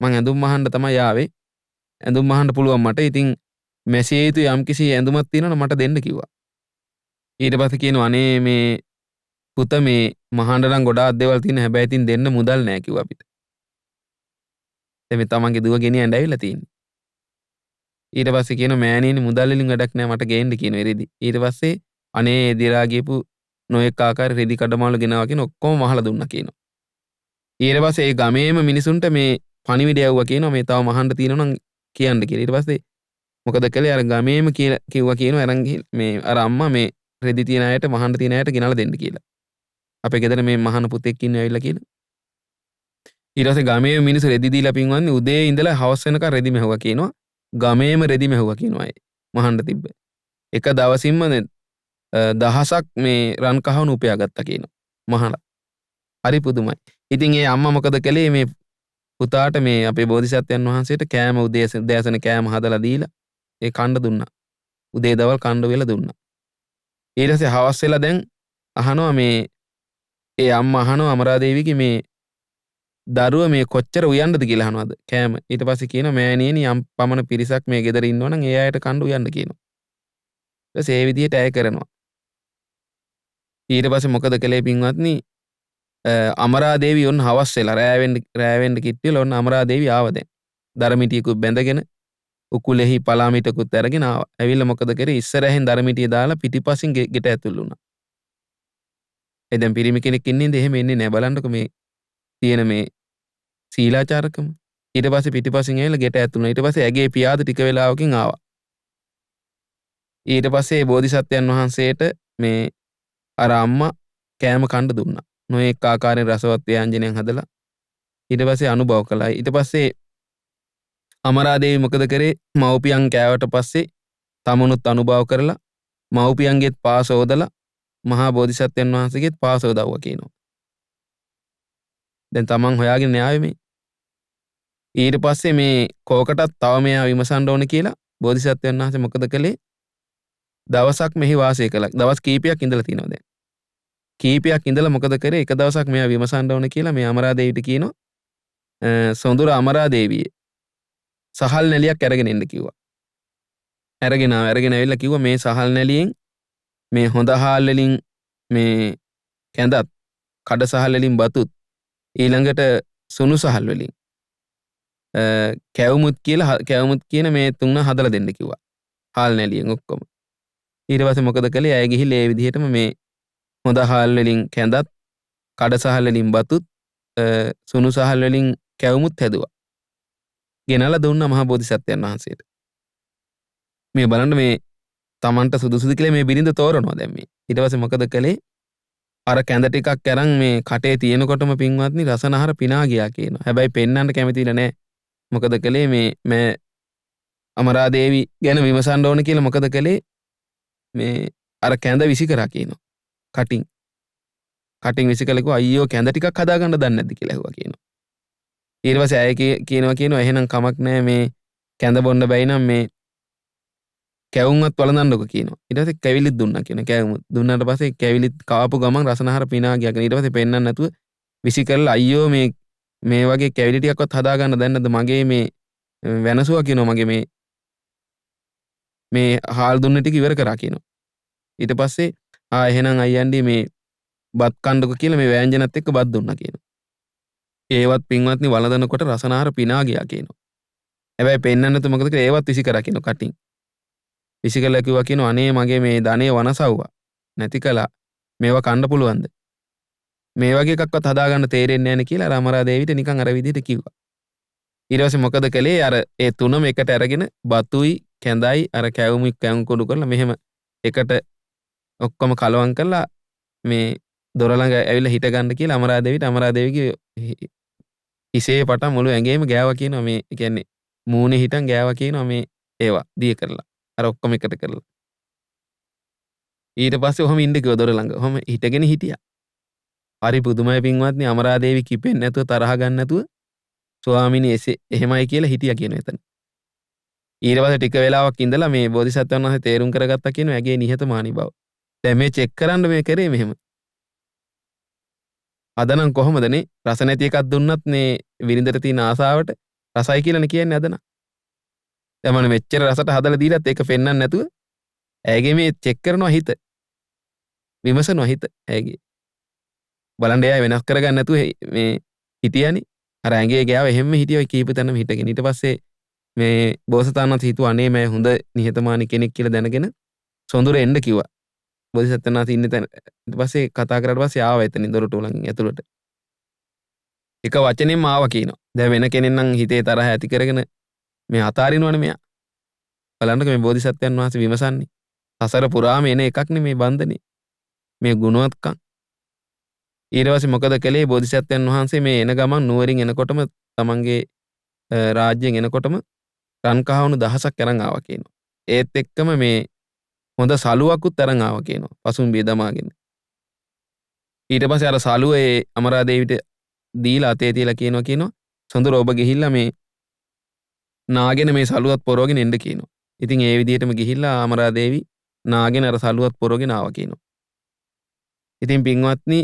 මං ඇඳුම් මහන්න තමයි ආවේ. ඇඳුම් මහන්න පුළුවන් මට. ඉතින් මැසිය යුතු යම්කිසි ඇඳුමක් තියෙනවා මට දෙන්න කිව්වා. ඊට පස්සේ කියනවා අනේ මේ පුත මේ මහන්න නම් ගොඩාක් දේවල් තියෙන හැබැයි ඉතින් දෙන්න මුදල් නැහැ කිව්වා අපිට. දැන් මේ තමන්ගේ දුව ගෙනියන්න ඇවිල්ලා තියෙන්නේ. ඊට පස්සේ කියනවා මෑණියනි මුදල් වලින් වැඩක් නැහැ මට ගේන්න කියනවා රෙදි. ඊට පස්සේ අනේ දිලා ගියපු නොඑක ආකාර රෙදි කඩමාළු ගෙනාවා කියන ඔක්කොම මහලා දුන්නා කියනවා. ඊට පස්සේ ඒ ගමේම මිනිසුන්ට මේ පණිවිඩය යවුවා කියනවා මේ තව මහන්න තියෙනවා නම් කියන්න කියලා. ඊට පස්සේ මොකද කළේ අර ගමේම කිව්වා කියනවා අරන් මේ අර අම්මා මේ රෙදි තියන අයට මහන්න තියන අයට ගෙනලා දෙන්න කියලා. අපේ ගෙදර මේ මහන පුතෙක් ඉන්නේ ඇවිල්ලා කියලා. ඊට පස්සේ ගමේ මිනිස්සු රෙදි දීලා පින්වන්නේ උදේ ඉඳලා හවස වෙනකන් රෙදි මෙහුවා කියනවා. ගමේම රෙදි මෙහුවා කියනවා ඒ මහන්න තිබ්බ. එක දවසින්ම දහසක් මේ රන් කහවණු උපයාගත්තා කියනවා. මහලා. හරි පුදුමයි. ඉතින් ඒ අම්මා මොකද කළේ මේ පුතාට මේ අපේ බෝධිසත්වයන් වහන්සේට කෑම උදෑසන කෑම හදලා දීලා ඒ කන්න දුන්නා. උදේ දවල් කන්න වෙලා දුන්නා. ඊට පස්සේ හවස් වෙලා දැන් අහනවා මේ ඒ අම්මා අහනවා අමරාදේවිගේ මේ දරුව මේ කොච්චර උයන්නද කියලා අහනවාද කෑම. ඊට පස්සේ කියනවා මෑණියනි යම් පමණ පිරිසක් මේ ගෙදර ඉන්නවනම් ඒ අයට කන්න උයන්න කියනවා. ඊට පස්සේ ඒ විදිහට ඇය කරනවා. ඊට පස්සේ මොකද කළේ පින්වත්නි අමරාදේවි ඔන්න හවස් වෙලා රෑ වෙන්න කිට්ටිවල ඔන්න අමරාදේවි ආව දැන්. දරමිටියකුත් බැඳගෙන උකුලෙහි පලාමිටකුත් අරගෙන ආවා. ඇවිල්ලා මොකද කරේ ඉස්සරහින් දරමිටිය දාලා පිටිපසින් ගෙට ඇතුල් වුණා. ඒ දැන් පිරිමි කෙනෙක් ඉන්නේ ඉඳ එහෙම එන්නේ නැහැ බලන්නකො මේ තියෙන මේ සීලාචාරකම. ඊට පස්සේ පිටිපසින් ඇවිල්ලා ගෙට ඇතුල් වුණා. ඊට පස්සේ ඇගේ පියාද ටික වෙලාවකින් ආවා. ඊට පස්සේ බෝධිසත්වයන් වහන්සේට මේ අර අම්මා කෑම කන්න දුන්නා. නොඑක ආකාරයෙන් රසවත් ව්‍යංජනයන් හදලා ඊට පස්සේ අනුභව කළා. ඊට පස්සේ අමරාදේවි මොකද කරේ මව්පියන් කෑවට පස්සේ තමනුත් අනුභව කරලා මව්පියන්ගේත් පාසෝදලා මහා බෝධිසත්වයන් වහන්සේගේත් පාසෝදවුවා කියනවා. දැන් තමන් හොයාගෙන ආවේ මේ. ඊට පස්සේ මේ කෝකටත් තව මෙයා විමසන්න ඕන කියලා බෝධිසත්වයන් වහන්සේ මොකද කළේ දවසක් මෙහි වාසය කළා. දවස් කීපයක් ඉඳලා තිනවා දැන්. කීපයක් ඉඳලා මොකද කරේ එක දවසක් මෙයා විමසන්න ඕන කියලා මේ අමරාදේවිට කියනවා සොඳුර අමරාදේවිය සහල් නැලියක් අරගෙන එන්න කිව්වා. අරගෙන ඇවිල්ලා කිව්වා මේ සහල් නැලියෙන් මේ හොඳ හාල් වලින් මේ කැඳත් කඩ සහල් වලින් බතුත් ඊළඟට සුණු සහල් වලින් කැවුමුත් කියන මේ තුන හදලා දෙන්න කිව්වා. හාල් නැලියෙන් ඔක්කොම. ඊට පස්සේ මොකද කළේ අය ගිහිල්ලා ඒ විදිහටම මේ හොඳ හාල් වලින් කැඳත් කඩ සහල් වලින් බතුත් සුණු සහල් වලින් කැවුමුත් හැදුවා. ගෙනලා දුන්නා මහා බෝධිසත්වයන් වහන්සේට. මේ බලන්න මේ Tamanට සුදුසුද කියලා මේ බිරිඳ තෝරනවා දැන් මේ. ඊට පස්සේ මොකද කළේ? අර කැඳ ටිකක් අරන් මේ කටේ තියෙනකොටම පින්වත්නි රසනහර පිනා ගියා කියනවා. හැබැයි පෙන්වන්න කැමතිලා නැහැ. මොකද කළේ මේ අමරාදේවි ගැන විමසන්න ඕන කියලා මොකද කළේ මේ අර කැඳ විසි කරා කියනවා. කටින් විසි කළා කිව්වා අයියෝ කැඳ ටිකක් හදාගන්න දන්නේ නැද්ද කියලා ඇහුවා කියනවා. ඊට පස්සේ අය කියනවා එහෙනම් කමක් නැහැ මේ කැඳ බොන්න බැයි නම් මේ කැවුම්වත් වළඳන්නකො කියනවා. ඊට පස්සේ කැවිලිත් දුන්නා කියනවා. කැවුම් දුන්නාට පස්සේ කැවිලිත් කාපු ගමන් රසනහර පිනා ගියා කියනවා. ඊට පස්සේ පෙන්නන්න නැතුව විසි කරලා අයියෝ මේ වගේ කැවිලි ටිකක්වත් හදාගන්න දැන් නැද්ද මගේ මේ වෙනසුවා කියනවා මගේ මේ හාල් දුන්න ටික ඉවර කරා කියනවා. ඊට පස්සේ එහෙනම් අයියන්ඩි මේ බත් කන්නකො කියලා මේ වෑංජනත් එක්ක බත් දුන්නා කියනවා. ඒවත් පින්වත්නි වළඳනකොට රසනහර පිනා ගියා කියනවා. හැබැයි පෙන්නන්න නැතුව මොකද කියලා ඒවත් විසි කරා කියනවා කටින්. විසි කරලා කිව්වා කියනවා අනේ මගේ මේ ධනෙ වනසවුවා. නැති කළා. මේවා කන්න පුළුවන්ද? මේ වගේ එකක්වත් හදාගන්න තේරෙන්නේ නැහැ නේ කියලා අර අමරාදේවිට නිකන් අර විදිහට කිව්වා. ඊට පස්සේ මොකද කළේ අර ඒ තුනම එකට අරගෙන බතුයි කැඳයි අර කැවුම් කුඩු කරලා මෙහෙම එකට ඔක්කොම කලවම් කරලා මේ දොර ළඟ ඇවිල්ලා හිට ගන්න කියලා අමරාදේවිගේ හිසේ පටන් මුළු ඇඟේම ගෑවා කියනවා මේ කියන්නේ මූණේ හිටන් ගෑවා කියනවා මේ ඒවා දිය කරලා අර ඔක්කොම එකට කරලා ඊට පස්සේ ඔහම ඉන්න කිව්වා දොර ළඟ. ඔහම හිටගෙන හිටියා. හරි පුදුමයි පින්වත්නි අමරාදේවි කිපෙන්නේ නැතුව තරහ ගන්න නැතුව ස්වාමීනි එහෙමයි කියලා හිටියා කියන එතන. ඊට පස්සේ ටික වෙලාවක් ඉඳලා මේ බෝධිසත්වයන් වහන්සේ තේරුම් කරගත්තා කියනවා ඇගේ නිහතමානී බව. දැන් මේ චෙක් කරන්න මේ කරේ මෙහෙම. අදනම් කොහොමදනේ රස නැති එකක් දුන්නත් මේ විරින්දට තියෙන ආසාවට රසයි කියලානේ කියන්නේ අදනම්. දැන් මම මෙච්චර රසට හදලා දීලත් ඒක පෙන්වන්න නැතුව ඇගේ මේ චෙක් කරනවා හිත. විමසනවා හිත ඇගේ. බලන්න එයා වෙනස් කරගන්න නැතුව මේ හිටියනේ. අර ඇඟේ ගෑව එහෙම්ම හිටියෝ කීප තැනම හිටගෙන. ඊට පස්සේ මේ බෝසතාණන්ත් හිතුවා අනේ මම හොඳ නිහතමානී කෙනෙක් කියලා දැනගෙන සොඳුර එන්න කිව්වා. බෝධිසත්වයන් වහන්සේ ඉන්න තැන. ඊට පස්සේ කතා කරාට පස්සේ ආවා එතනින් දොරටු ළඟින් ඇතුළට. එක වචනෙන්ම ආවා කියනවා. දැන් වෙන කෙනෙක් නම් හිතේ තරහ ඇති කරගෙන මේ අතාරිනවනේ මෙයා. බලන්නක මේ බෝධිසත්වයන් වහන්සේ විමසන්නේ. සසර පුරාම එන එකක් නේ මේ බන්ධනේ. මේ ගුණවත්කම්. ඊට පස්සේ මොකද කළේ බෝධිසත්වයන් වහන්සේ මේ එන ගමන් නුවරින් එනකොටම තමන්ගේ රාජ්‍යයෙන් එනකොටම රන් කහවණු දහසක් අරන් ආවා කියනවා. ඒත් එක්කම මේ හොඳ සලුවකුත් අරන් ආවා කියනවා. පසුම්බිය දමාගෙන. ඊට පස්සේ අර සලුව ඒ අමරාදේවිට දීලා අතේ තියලා කියනවා සොඳුර ඔබ ගිහිල්ලා මේ නාගෙන මේ සලුවත් පොරවගෙන එන්න කියනවා. ඉතින් ඒ විදිහටම ගිහිල්ලා අමරාදේවි නාගෙන අර සලුවත් පොරවගෙන ආවා කියනවා. ඉතින් පින්වත්නි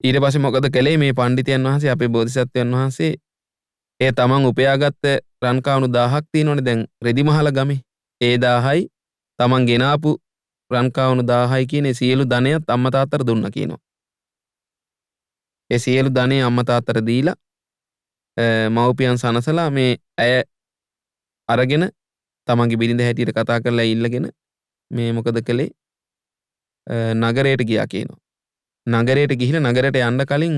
ඊට පස්සේ මොකද කළේ මේ පඬිතයන් වහන්සේ අපේ බෝධිසත්වයන් වහන්සේ ඒ තමන් උපයාගත්ත රන් කවණු 1000ක් තියෙනවනේ දැන් රෙදිමහල ගමේ. ඒ 1000යි තමන් ගෙනාපු රන් කවණු 1000යි කියන සියලු ධනයත් අම්මා තාත්තට දුන්නා කියනවා. ඒ සියලු ධනෙ අම්මා තාත්තට දීලා මව්පියන් සනසලා මේ ඇය අරගෙන තමන්ගේ බිරිඳ හැටියට කතා කරලා ඉල්ලගෙන මේ මොකද කළේ නගරයට ගියා කියනවා. නගරයට ගිහිල්ලා නගරයට යන්න කලින්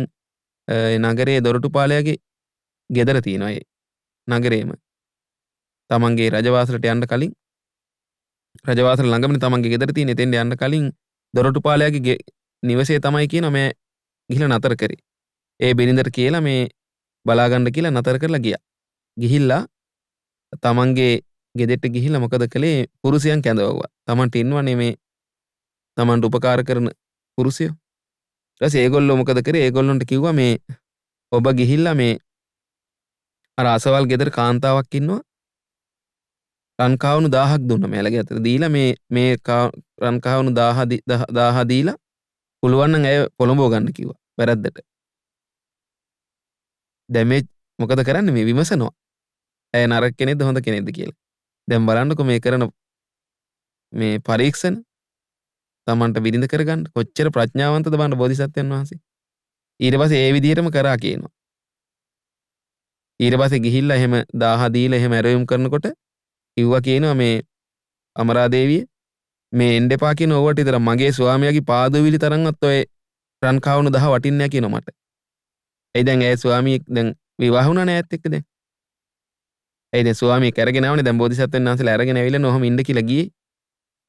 නගරයේ දොරටුපාලයාගේ ගෙදර තියෙනවා ඒ නගරේම. තමන්ගේ රජවාසලට යන්න කලින් රජවාසල ළඟමනේ තමන්ගේ ගෙදර තියෙන. එතෙන්ට යන්න කලින් දොරටුපාලයාගේ නිවසේ තමයි කියනවා මම ගිහිල්ලා නතර කරේ. ඒ බිරිඳට කියලා මේ බලා ගන්න කියලා නතර කරලා ගියා. ගිහිල්ලා තමන්ගේ ගෙදරට ගිහිල්ලා මොකද කළේ පුරුෂයන් කැඳවුවා. තමන්ට ඉන්නවනේ මේ තමන්ට උපකාර කරන පුරුෂයෝ. ඊට පස්සේ ඒගොල්ලෝ මොකද කරේ? ඒගොල්ලන්ට කිව්වා මේ ඔබ ගිහිල්ලා මේ අර අසවල් ගෙදර කාන්තාවක් ඉන්නවා. රන් කවණු 1000ක් දුන්නා මෙයාලගේ අතට දීලා මේ රන් කවණු 1000 දීලා පුළුවන් නම් ඇය පොළඹව ගන්න කිව්වා වැරද්දට. දැන් මේ මොකද කරන්නේ මේ විමසනවා. ඇය නරක කෙනෙක්ද හොඳ කෙනෙක්ද කියලා. දැන් බලන්නකො මේ කරන මේ පරීක්ෂණ තමන්ට බිරිඳ කරගන්න කොච්චර ප්‍රඥාවන්තද බලන්න බෝධිසත්වයන් වහන්සේ. ඊට පස්සේ ඒ විදිහටම කරා කියනවා. ඊට පස්සේ ගිහිල්ලා එහෙම 1000 දීලා එහෙම ඇරයුම් කරනකොට කිව්වා කියනවා මේ අමරාදේවිය මේ එන්න එපා කියන ඕවට විතර මගේ ස්වාමියාගේ පාදවිලි තරම්වත් ඔය රන් කවණු 10 වටින්නේ නැහැ කියනවා මට. එයි දැන් ඒ ස්වාමියෙක් දැන් විවාහ වුණා නෑ ඇත්ත එක්ක දැන්. එයි දැන් ස්වාමියෙක් අරගෙන ආවනේ දැන් බෝධිසත්වයන් වහන්සේලා අරගෙන ඇවිල්ලා නොහොම ඉන්න කියලා ගියේ.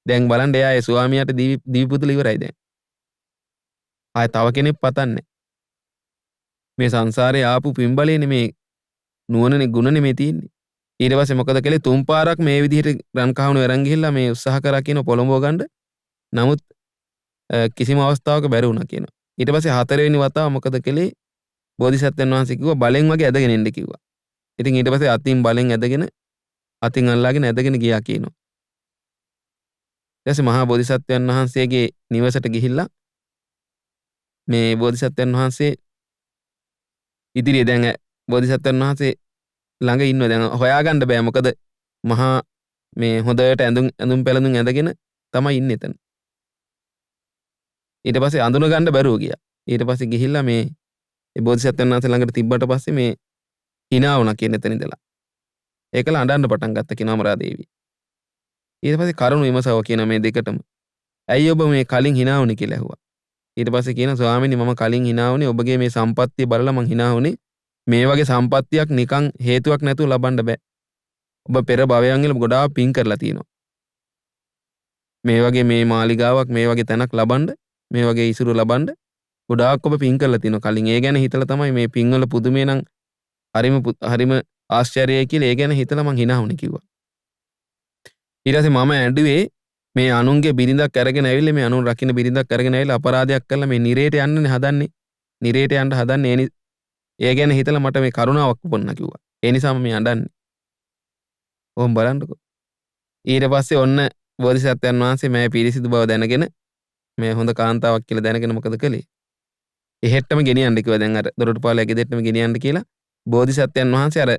දැන් බලන්න එයා ඒ ස්වාමියාට දීපි පුතුල ඉවරයි දැන්. ආයෙ තව කෙනෙක් පතන්නේ. මේ සංසාරේ ආපු පින්බලේනේ මේ නුවණනේ ගුණනේ මේ තියෙන්නේ. ඊට පස්සේ මොකද කළේ තුන් පාරක් මේ විදිහට රන් කහවණු අරන් ගිහිල්ලා මේ උත්සාහ කරා කියන පොළඹව ගන්න. නමුත් කිසිම අවස්ථාවක බැරි වුණා කියනවා. ඊට පස්සේ හතරවෙනි වතාව මොකද කළේ බෝධිසත්වයන් වහන්සේ කිව්වා බලෙන් වගේ ඇදගෙන එන්න කිව්වා. ඉතින් ඊට පස්සේ අතින් බලෙන් ඇදගෙන අතින් අල්ලාගෙන ඇදගෙන ගියා කියනවා. ඊට පස්සේ මහා බෝධිසත්වයන් වහන්සේගේ නිවසට ගිහිල්ලා මේ බෝධිසත්වයන් වහන්සේ ඉදිරියේ දැන් බෝධිසත්වයන් වහන්සේ ළඟ ඉන්නවා. දැන් හොයාගන්න බෑ මොකද මහා මේ හොඳට ඇඳුම් පැළඳුම් ඇඳගෙන තමයි ඉන්නේ එතන. ඊට පස්සේ අඳුන ගන්න බැරුව ගියා. ඊට පස්සේ ගිහිල්ලා මේ බෝධිසත්වයන් වහන්සේ ළඟට තිබ්බට පස්සේ මේ hina වුණා කියන එතන ඉඳලා. ඒකල අඬන්න පටන් ගත්ත කියනවා අමරාදේවිය. ඊට පස්සේ කරුණ විමසව කියන මේ දෙකටම. ඇයි ඔබ මේ කලින් hina වුනේ කියලා ඇහුවා. ඊට පස්සේ කියනවා ස්වාමීනි මම කලින් hina වුනේ ඔබගේ මේ සම්පත්තිය බලලා මං hina වුනේ. මේ වගේ සම්පත්තියක් නිකන් හේතුවක් නැතුව ලබන්න බෑ. ඔබ පෙර භවයන් වල ගොඩාක් පින් කරලා තියෙනවා. මේ වගේ මේ මාලිගාවක් මේ වගේ තැනක් ලබන්න මේ වගේ ඉසුරු ලබන්න ගොඩාක් ඔබ පින් කරලා තියෙනවා. කලින් ඒ ගැන හිතලා තමයි මේ පින්වල පුදුමේ නම් හරිම ආශ්චර්යයි කියලා ඒ ගැන හිතලා මං hina වුනේ කිව්වා. ඊට පස්සේ මම ඇඬුවේ මේ අනුන්ගේ බිරිඳක් අරගෙන ඇවිල්ලා මේ අනුන් රකින්න බිරිඳක් අරගෙන ඇවිල්ලා අපරාධයක් කළා මේ නිරේට යන්නනේ හදන්නේ. නිරේට යන්න හදන්නේ ඒ ගැන හිතලා මට මේ කරුණාවක් උපන්නා කිව්වා. ඒ නිසාම මේ අඬන්නේ. ඕම් බලන්නකෝ. ඊට පස්සේ ඔන්න බෝධිසත්වයන් වහන්සේ මම පිරිසිදු බව දැනගෙන මේ හොඳ කාන්තාවක් කියලා දැනගෙන මොකද කළේ? එහෙට්ටම ගෙනියන්න කිව්වා. දැන් අර දොරටුපාලයා ගෙදෙට්ටම ගෙනියන්න කියලා බෝධිසත්වයන් වහන්සේ අර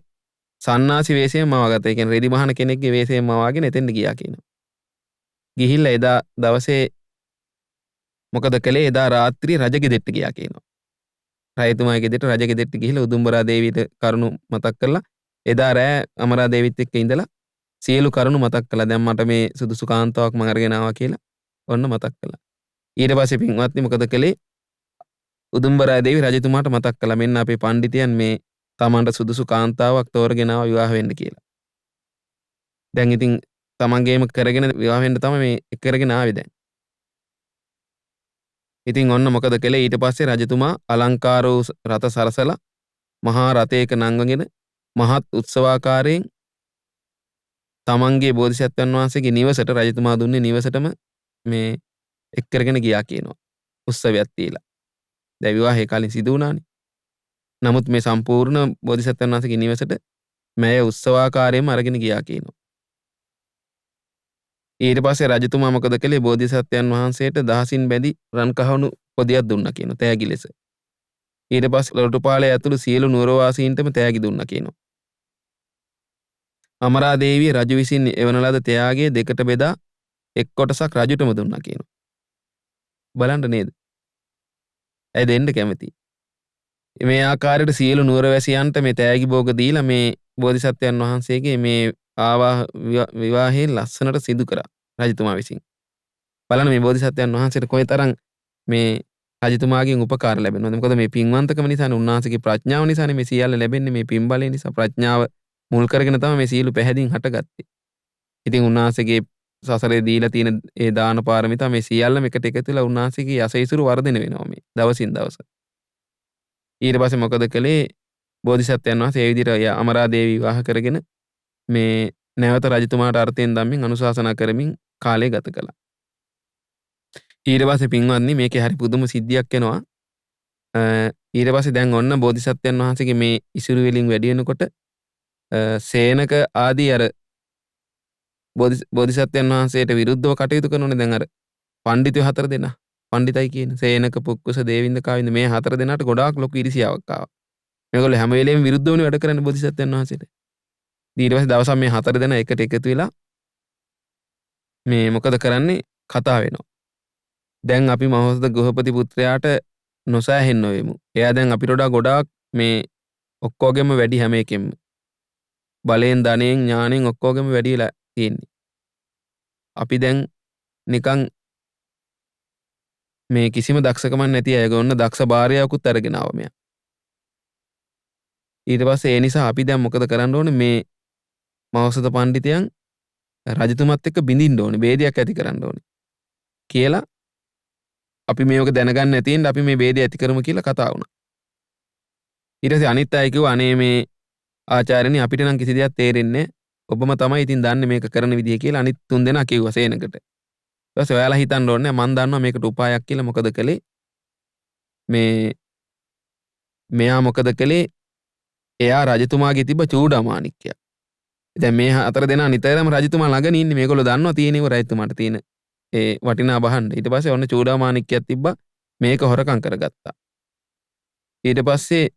සන්නාසි වේශයෙන් මවාගත්තා. ඒ කියන්නේ රෙදි මහන කෙනෙක්ගේ වේශයෙන් මවාගෙන එතෙන්ට ගියා කියනවා. ගිහිල්ලා එදා දවසේ මොකද කළේ? එදා රාත්‍රියේ රජ ගෙදෙට්ට ගියා කියනවා. රජතුමාගේ ගෙදරට රජ ගෙදරට ගිහිල්ලා උදුම්බරා දේවියට කරුණු මතක් කරලා එදා රෑ අමරා දේවිත් එක්ක ඉඳලා සියලු කරුණු මතක් කළා. දැන් මට මේ සුදුසු කාන්තාවක් මම අරගෙන ආවා කියලා ඔන්න මතක් කළා. ඊට පස්සේ පින්වත්නි මොකද කළේ? උදුම්බරා දේවි රජතුමාට මතක් කළා මෙන්න අපේ පඬිතියන් මේ තමන්ට සුදුසු කාන්තාවක් තෝරගෙන ආවා විවාහ වෙන්න කියලා. දැන් ඉතින් තමන්ගේම කරගෙන විවාහ වෙන්න තමයි මේ කරගෙන ආවේ දැන්. ඉතින් ඔන්න මොකද කළේ? ඊට පස්සේ රජතුමා අලංකාර වූ රත සරසලා මහා රථයක නංවගෙන මහත් උත්සවාකාරයෙන් තමන්ගේ බෝධිසත්වයන් වහන්සේගේ නිවසට රජතුමා දුන්නේ නිවසටම මේ එක් කරගෙන ගියා කියනවා. උත්සවයක් තියලා. දැන් විවාහේ කලින් සිදු වුණානේ. නමුත් මේ සම්පූර්ණ බෝධිසත්වයන් වහන්සේගේ නිවසට මෑය උත්සවාකාරයෙන්ම අරගෙන ගියා කියනවා. ඊට පස්සේ රජතුමා මොකද කළේ? බෝධිසත්වයන් වහන්සේට දහසින් බැඳි රන් කහවණු පොදියක් දුන්නා කියනවා තෑගි ලෙස. ඊට පස්සේ ලොටුපාලය ඇතුළු සියලු නුවරවාසීන්ටම තෑගි දුන්නා කියනවා. අමරා දේවිය රජු විසින් එවන ලද ත්‍යාගයේ දෙකට බෙදා එක් කොටසක් රජුටම දුන්නා කියනවා. බලන්න නේද? ඇයි දෙන්න කැමති? මේ ආකාරයට සියලු නුවරවැසියන්ට මේ තෑගි භෝග දීලා මේ බෝධිසත්වයන් වහන්සේගේ මේ විවාහයේ ලස්සනට සිදු කරා රජතුමා විසින්. බලන්න මේ බෝධිසත්වයන් වහන්සේට කොයිතරම් මේ රජතුමාගෙන් උපකාර ලැබෙනවද? මොකද මේ පින්වන්තකම නිසානේ උන්වහන්සේගේ ප්‍රඥාව නිසානේ මේ සියල්ල ලැබෙන්නේ. මේ පින් බලය නිසා ප්‍රඥාව මුල් කරගෙන තමයි මේ සියලු පැහැදීම් හටගත්තේ. ඉතින් උන්වහන්සේගේ සසරේ දීලා තියෙන ඒ දාන පාරමිතා මේ සියල්ලම එකට එකතු වෙලා උන්වහන්සේගේ යසයිසුරු වර්ධනය වෙනවා මේ දවසින් දවස. ඊට පස්සේ මොකද කළේ? බෝධිසත්වයන් වහන්සේ ඒ විදිහට අමරා දේවී විවාහ කරගෙන මේ නැවත රජතුමාට අර්ථයෙන් දම්මින් අනුශාසනා කරමින් කාලය ගත කළා. ඊට පස්සේ පින්වත්නි මේකේ හරි පුදුම සිද්ධියක් වෙනවා. ඊට පස්සේ දැන් ඔන්න බෝධිසත්වයන් වහන්සේගේ මේ ඉසුරු වලින් වැඩි වෙනකොට සේනක ආදී අර බෝධිසත්වයන් වහන්සේට විරුද්ධව කටයුතු කරනෝනේ දැන් අර පඬිතුයෝ 4 දෙනා. පඬිතයි කියන සේනක පුක්කුස දේවින්ද කාවින්ද මේ 4 දෙනාට ගොඩාක් ලොකු ඉරිසියාවක් ආවා. මේගොල්ලෝ හැම වෙලේම විරුද්ධවනේ වැඩ කරන්නේ බෝධිසත්වයන් වහන්සේට. ඊට පස්සේ දවසක් මේ 4 දෙනා එකට එකතු වෙලා මේ මොකද කරන්නේ? කතා වෙනවා. දැන් අපි මහෝසත ගෘහපති පුත්‍රයාට නොසෑහෙන්න වෙමු. එයා දැන් අපිට වඩා ගොඩාක් මේ ඔක්කොගෙම වැඩි හැම එකෙම. බලයෙන් ධනයෙන් ඥාණයෙන් ඔක්කොගෙම වැඩි වෙලා තියෙන්නේ. අපි දැන් නිකන් මේ කිසිම දක්ෂකමක් නැති අය ගොන්න දක්ෂ භාර්යාවකුත් අරගෙන ආවා මෙයා. ඊට පස්සේ ඒ නිසා අපි දැන් මොකද කරන්න ඕනේ? මේ මහෝසත පඬිතයන් රජතුමත් එක්ක බිඳින්න ඕනේ. ભેදයක් ඇති කරන්න ඕනේ. කියලා අපි මේක දැනගන්න නැති හින්දා අපි මේ ભેදය ඇති කරමු කියලා කතා වුණා. ඊට පස්සේ අනිත් අය කිව්වා අනේ මේ ආචාර්යනි අපිට නම් කිසි දෙයක් තේරෙන්නේ ඔබම තමයි ඉතින් දන්නේ මේක කරන විදිය කියලා අනිත් තුන් දෙනා කිව්වා සේනකට. ඊට පස්සේ ඔයාලා හිතන්න ඕනේ මම දන්නවා මේකට උපායක් කියලා මොකද කළේ මේ මෙයා මොකද කළේ එයා රජතුමාගේ තිබ්බ චූඩාමාණික්කය. දැන් මේ හතර දෙනා නිතරම රජතුමා ළඟ ඉන්නේ මේගොල්ලෝ දන්නවා තියෙනව රජතුමාට තියෙන ඒ වටිනා බහන්න. ඊට පස්සේ ඔන්න චූඩාමාණික්කයක් තිබ්බා මේක හොරකම් කරගත්තා. ඊට පස්සේ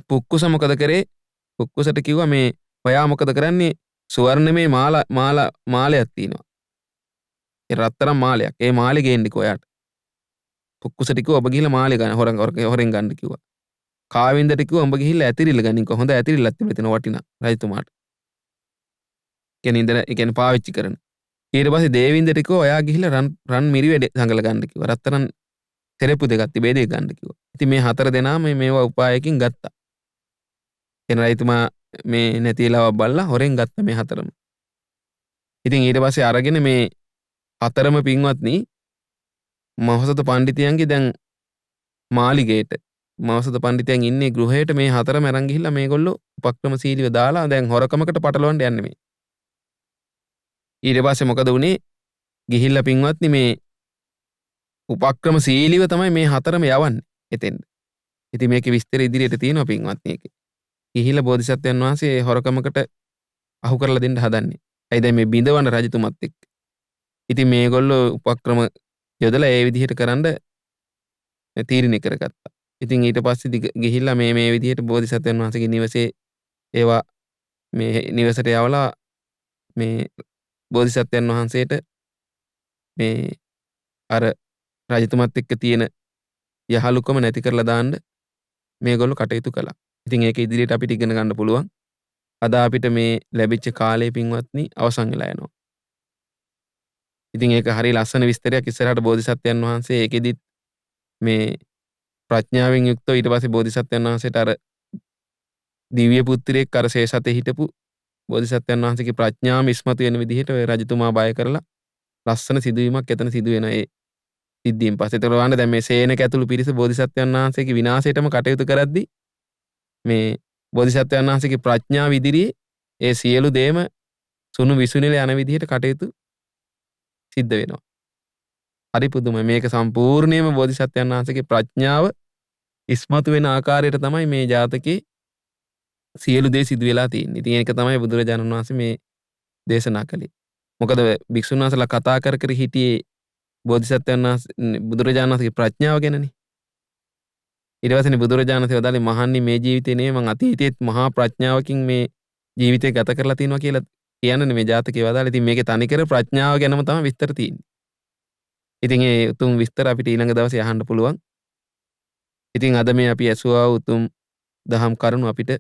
පුක්කුස මොකද කරේ? පුක්කුසට කිව්වා මේ ඔයා මොකද කරන්නේ? සුවර්ණමේ මාලයක් තියෙනවා. ඒ රත්තරන් මාලයක්. ඒ මාලේ ගේන්නකෝ ඔයාට. පුක්කුසට කිව්වා ඔබ ගිහිල්ලා මාලේ ගන්න හොරෙන් ගන්න කිව්වා. කාවින්දට කිව්වා උඹ ගිහිල්ලා ඇතිරිල්ල ගනින්කෝ. හොඳ ඇතිරිල්ලක් තිබිලා තියෙනවා වටිනා රජතුමාට. ඒ කියන්නේ පාවිච්චි කරන. ඊට පස්සේ දේවින්දට කිව්වා ඔයා ගිහිල්ලා රන් මිරිවෙඩ සංගල ගන්න කිව්වා. රත්තරන් තෙරපු දෙකක් තිබේ දෙක ගන්න කිව්වා. ඉතින් මේ හතර දෙනාම මේවා උපායකින් ගත්තා. එන රජතුමා මේ නැතිලාවක් බල්ලා හොරෙන් ගත්ත මේ හතරම. ඉතින් ඊට පස්සේ අරගෙන මේ හතරම පින්වත්නි මහසත පඬිතියන්ගේ දැන් මාලිගේට මහසත පඬිතියන් ඉන්නේ ගෘහයට මේ හතරම අරන් ගිහිල්ලා මේගොල්ලෝ උපක්‍රමශීලීව දාලා දැන් හොරකමකට පටලවන්න යන්නේ මේ. ඊට පස්සේ මොකද වුනේ? ගිහිල්ලා පින්වත්නි මේ උපක්‍රමශීලීව තමයි මේ හතරම යවන්නේ එතෙන්ද. ඉතින් මේකේ විස්තර ඉදිරියට තියෙනවා පින්වත්නි ඒකේ. ගිහිල්ලා බෝධිසත්වයන් වහන්සේ හොරකමකට අහු කරලා දෙන්න හදන්නේ. ඇයි දැන් මේ බිඳවන රජතුමත් එක්ක. ඉතින් මේගොල්ලෝ උපක්‍රම යොදලා ඒ විදිහට කරන්න තීරණය කරගත්තා. ඉතින් ඊට පස්සේ ගිහිල්ලා මේ විදිහට බෝධිසත්වයන් වහන්සේගේ නිවසේ ඒවා මේ නිවසට යවලා මේ බෝධිසත්වයන් වහන්සේට මේ අර රජතුමත් එක්ක තියෙන යහලුකම නැති කරලා දාන්න මේගොල්ලෝ කටයුතු කළා. ඉතින් ඒක ඉදිරියට අපිට ඉගෙන ගන්න පුළුවන්. අද අපිට මේ ලැබිච්ච කාලේ පින්වත්නි අවසන් වෙලා යනවා. ඉතින් ඒක හරිය ලස්සන විස්තරයක් ඉස්සරහට බෝධිසත්වයන් වහන්සේ ඒකෙදිත් මේ ප්‍රඥාවෙන් යුක්තව ඊට පස්සේ බෝධිසත්වයන් වහන්සේට අර දිව්‍ය පුත්‍රයෙක් අර ශේෂතේ හිටපු බෝධිසත්වයන් වහන්සේගේ ප්‍රඥාව ඉස්මතු වෙන විදිහට ඔය රජතුමා බය කරලා ලස්සන සිදුවීමක් එතන සිදු වෙන ඒ සිද්ධියෙන් පස්සේ ඒතර වань දැන් මේ සේනක ඇතුළු පිරිස බෝධිසත්වයන් වහන්සේගේ විනාශයටම කටයුතු කරද්දී මේ බෝධිසත්වයන් වහන්සේගේ ප්‍රඥාව ඉදිරියේ ඒ සියලු දේම සුණු විසුණිල යන විදිහට කටයුතු සිද්ධ වෙනවා. හරි පුදුමයි. මේක සම්පූර්ණයෙන්ම බෝධිසත්වයන් වහන්සේගේ ප්‍රඥාව ඉස්මතු වෙන ආකාරයට තමයි මේ ජාතකේ සියලු දේ සිදු වෙලා තියෙන්නේ. ඉතින් ඒක තමයි බුදුරජාණන් වහන්සේ මේ දේශනා කළේ. මොකද භික්ෂුන් වහන්සේලා කතා කර කර හිටියේ බෝධිසත්වයන් වහන්සේ බුදුරජාණන් වහන්සේගේ ප්‍රඥාව ගැනනේ. ඊට පස්සේනේ බුදුරජාණන් වහන්සේ වදාළේ මහන්නේ මේ ජීවිතේ නේ මං අතීතයේත් මහා ප්‍රඥාවකින් මේ ජීවිතය ගත කරලා තියෙනවා කියලා කියන්නේ මේ ජාතකයේ වදාළේ. ඉතින් මේකේ තනිකර ප්‍රඥාව ගැනම තමයි විස්තර තියෙන්නේ. ඉතින් ඒ උතුම් විස්තර අපිට ඊළඟ දවසේ අහන්න පුළුවන්. ඉතින් අද මේ අපි ඇසුවා උතුම් දහම් කරුණු අපිට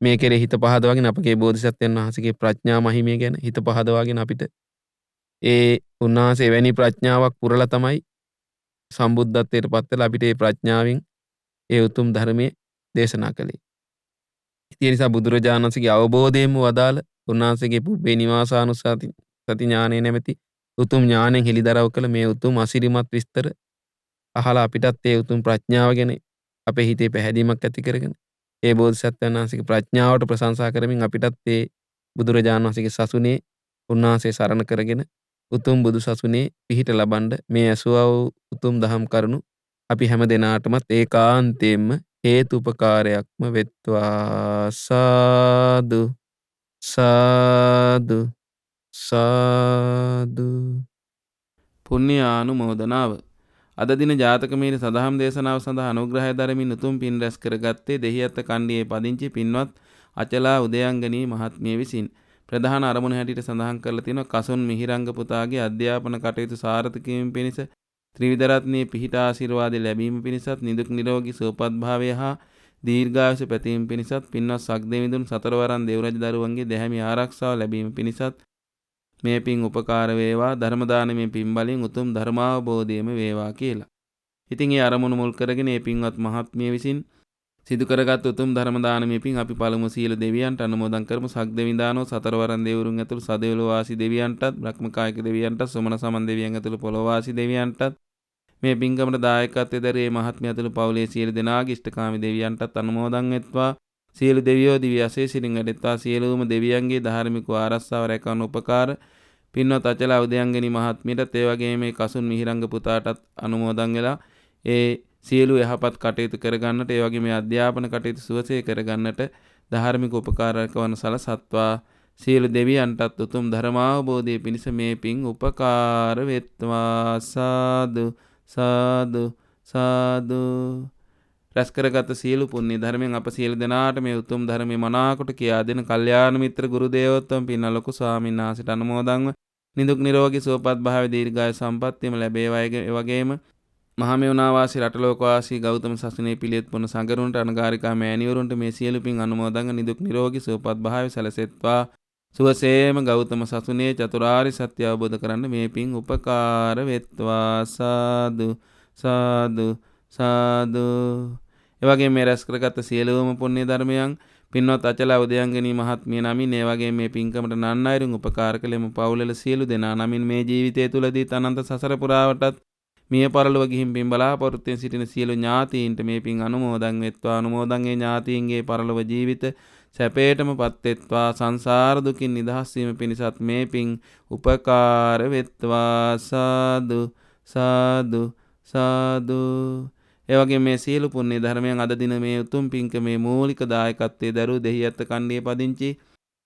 මේ කෙරේ හිත පහදවාගෙන අපගේ බෝධිසත්වයන් වහන්සේගේ ප්‍රඥා මහිමය ගැන හිත පහදවාගෙන අපිට ඒ උන්වහන්සේ එවැනි ප්‍රඥාවක් පුරලා තමයි සම්බුද්ධත්වයට පත් වෙලා අපිට මේ ප්‍රඥාවෙන් ඒ උතුම් ධර්මයේ දේශනා කළේ. ඒ නිසා බුදුරජාණන් වහන්සේගේ අවබෝධයෙන්ම වදාළ උන්වහන්සේගේ පුබ්බේ නිවාසානුස්සති සති ඥානය නැමැති උතුම් ඥාණයෙන් හෙළිදරව් කළ මේ උතුම් අසිරිමත් විස්තර අහලා අපිටත් ඒ උතුම් ප්‍රඥාව ගැන අපේ හිතේ පැහැදීමක් ඇති කරගෙන ඒ බෝධිසත්වයන් වහන්සේගේ ප්‍රඥාවට ප්‍රශංසා කරමින් අපිටත් ඒ බුදුරජාණන් වහන්සේගේ සසුනේ උන්වහන්සේ සරණ කරගෙන උතුම් බුදු සසුනේ පිහිට ලබන්න මේ ඇසුවා වූ උතුම් දහම් කරුණු අපි හැම දිනාටමත් ඒකාන්තයෙන්ම හේතුපකාරයක්ම වෙත්වා. සාදු සාදු සාදු. පුණ්‍යානුමෝදනාව. අද දින ජාතක මේරි සදහම් දේශනාව සඳහා අනුග්‍රහය දරමින් උතුම් පින් රැස් කරගත්තේ දෙහිඅත්ත කණ්ඩියේ පදිංචි පින්වත් අචලා උදයංගනී මහත්මිය විසින්. ප්‍රධාන අරමුණ හැටියට සඳහන් කරලා තියෙනවා කසුන් මිහිරංග පුතාගේ අධ්‍යාපන කටයුතු සාර්ථක කිරීම පිණිස ත්‍රිවිධ රත්නයේ පිහිට ආශිර්වාද ලැබීම පිණිසත් නිදුක් නිරෝගී සුවපත් භාවය හා දීර්ඝායුෂ පැතීම පිණිසත් පින්වත් සක්දෙවිඳුන් සතරවරන් දෙව්රජ දරුවන්ගේ දැහැමි ආරක්ෂාව ලැබීම පිණිසත් මේ පින් උපකාර වේවා. ධර්ම දානමය පින් බලෙන් උතුම් ධර්මාවබෝධයම වේවා කියලා. ඉතින් ඒ අරමුණු මුල් කරගෙන මේ පින්වත් මහත්මිය විසින් සිදු කරගත් උතුම් ධර්ම දානමය පින් අපි පළමු සීල දෙවියන්ට අනුමෝදන් කරමු. සක්දෙවිඳානෝ සතරවරන් දෙවිවරුන් ඇතුළු සදෙව්ලොව වාසී දෙවියන්ටත් බ්‍රහ්මකායික දෙවියන්ටත් සොමන සමන් දෙවියන් ඇතුළු පොළොව වාසී දෙවියන්ටත් මේ පින්කමට දායකත්වයේ දරේ මහත්මිය ඇතුළු පවුලේ සියලු දෙනාගේ ඉෂ්ඨකාමී දෙවියන්ටත් අනුමෝදන් වෙත්වා. සියලු දෙවියෝ දිව්‍ය අශීර්වාදයෙන් වැඩෙත්වා. සියලුම දෙවියන්ගේ ධාර්මික ආරක්ෂාව රැකවන උපකාර පින්වත් අචල උදයන්ගනි මහත්මියටත් ඒ වගේම මේ කසුන් මිහිරංග පුතාටත් අනුමෝදන් වෙලා ඒ සියලු යහපත් කටයුතු කරගන්නට ඒ වගේ මේ අධ්‍යාපන කටයුතු සුවසේ කරගන්නට ධාර්මික උපකාරක වන සලසත්වා. සියලු දෙවියන්ටත් උතුම් ධර්මාවබෝධය පිණිස මේ පින් උපකාර වෙත්වා. සාදු සාදු සාදු. රැස් කරගත් සියලු පුණ්‍ය ධර්මයෙන් අප සියලු දෙනාට මේ උතුම් ධර්මයේ මනාකොට කියා දෙන කල්යාණ මිත්‍ර ගුරු දේවෝත්තම පින්න ලොකු ස්වාමීන් වහන්සේට අනුමෝදන්ව නිදුක් නිරෝගී සුවපත් භාවයේ දීර්ඝායු සම්පන්නියම ලැබේවා. ඒ වගේම මහමෙවුනා වාසී රටලෝක වාසී ගෞතම සසුනේ පිළියෙත් පුන සංගරුන්ට අනගාരികා මෑණිවරුන්ට මේ සියලු පින් අනුමෝදන්ව නිදුක් නිරෝගී සුවපත් භාවය සැලසෙත්වා. සුවසේම ගෞතම සසුනේ චතුරාර්ය සත්‍ය අවබෝධ කරන්න මේ පින් උපකාර වෙත්වා. සාදු සාදු සාදු. එවැගේ මේ රැස් කරගත් සියලුම පුණ්‍ය ධර්මයන් පින්වත් අචල උදයන්ගනි මහත්මිය නමින් ඒ වගේ මේ පින්කමට නන් අයුරින් උපකාර කළෙමු පවුලල සියලු දෙනා නමින් මේ ජීවිතය තුලදී අනන්ත සසර පුරාවටත් මිය පරලොව ගිහින් පින් බලාපොරොත්තුෙන් සිටින සියලු ඥාතීන්ට මේ පින් අනුමෝදන් වෙත්වා. අනුමෝදන්ගේ ඥාතීන්ගේ පරලොව ජීවිත සැපේටම පත් වෙත්වා. සංසාර දුකින් නිදහස් වීම පිණිසත් මේ පින් උපකාර වෙත්වා. සාදු සාදු සාදු. ඒ වගේ මේ සියලු පුණ්‍ය ධර්මයන් අද දින මේ උතුම් පින්කමේ මූලික දායකත්වයේ දරූ දෙහියත්ත කණ්ඩියේ පදිංචි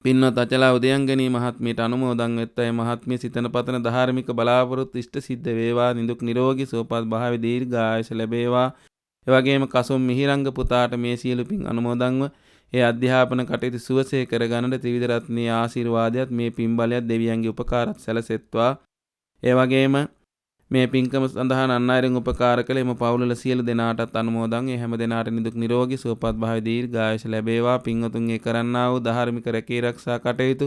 පින්වත් අචල උදයන්ගනි මහත්මියට අනුමෝදන් වෙත්වා. ඒ මහත්මිය සිතන පතන ධාර්මික බලාපොරොත්තු ඉෂ්ට සිද්ධ වේවා. නිදුක් නිරෝගී සුවපත් භාවයේ දීර්ඝායුෂ ලැබේවා. ඒ වගේම කසුම් මිහිරංග පුතාට මේ සියලු පින් අනුමෝදන්ව ඒ අධ්‍යාපන කටයුතු සුවසේ කරගන්නට ත්‍රිවිධ රත්නයේ ආශිර්වාදයත් මේ පින් බලයත් දෙවියන්ගේ උපකාරත් සැලසෙත්වා. ඒ වගේම මේ පින්කම සඳහා අන් අයරින් උපකාර කළ එම පවුලල සියලු දෙනාටත් අනුමෝදන්. ඒ හැම දෙනාට නිදුක් නිරෝගී සුවපත් භාවයේ දීර්ඝායුෂ ලැබේවා. පින්වතුන්ගේ කරන්නා වූ ධාර්මික රැකී ආරක්ෂා කටයුතු,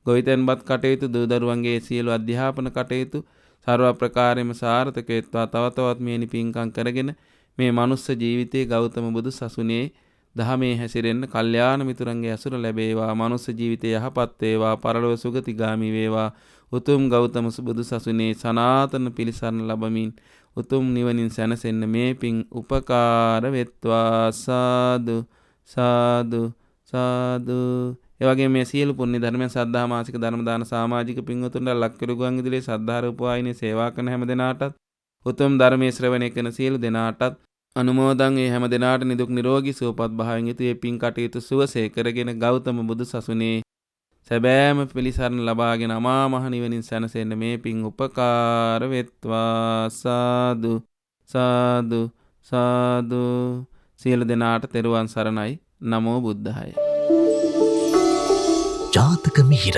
ගොවිතැන්පත් කටයුතු, දූ දරුවන්ගේ සියලු අධ්‍යාපන කටයුතු සර්ව ප්‍රකාරයෙන්ම සාර්ථක වෙත්වා. තව තවත් මේනි පින්කම් කරගෙන මේ මනුස්ස ජීවිතයේ ගෞතම බුදු සසුනේ දහමේ හැසිරෙන්න කල්යාණ මිතුරන්ගේ ඇසුර ලැබේවා. මනුස්ස ජීවිතය යහපත් වේවා. පරලොව සුගතිගාමි වේවා. උතුම් ගෞතම බුදු සසුනේ සනාතන පිළිසරණ ලැබමින් උතුම් නිවනින් සැනසෙන්න මේ පින් උපකාර වෙත්වා. සාදු සාදු සාදු. ඒ වගේ මේ සියලු පුණ්‍ය ධර්මයන් සද්ධා මාසික ධර්ම දාන සමාජික පින්වතුන්ට ලක්කිරු ගුවන් විදුලියේ සද්ධා රූපවාහිනියේ සේවා කරන හැම දෙනාටත් උතුම් ධර්මයේ ශ්‍රවණය කරන සියලු දෙනාටත් අනුමෝදන්. ඒ හැම දෙනාට නිදුක් නිරෝගී සුවපත් භාවයෙන් යුතු මේ පින් කටයුතු සුවසේ කරගෙන ගෞතම බුදු සසුනේ සැබෑම පිළිසරණ ලබාගෙන අමා මහ නිවනින් සැනසෙන්න මේ පින් උපකාර වෙත්වා. සාදු සාදු සාදු. සියලු දෙනාට තෙරුවන් සරණයි. නමෝ බුද්ධාය. ජාතක මිහිර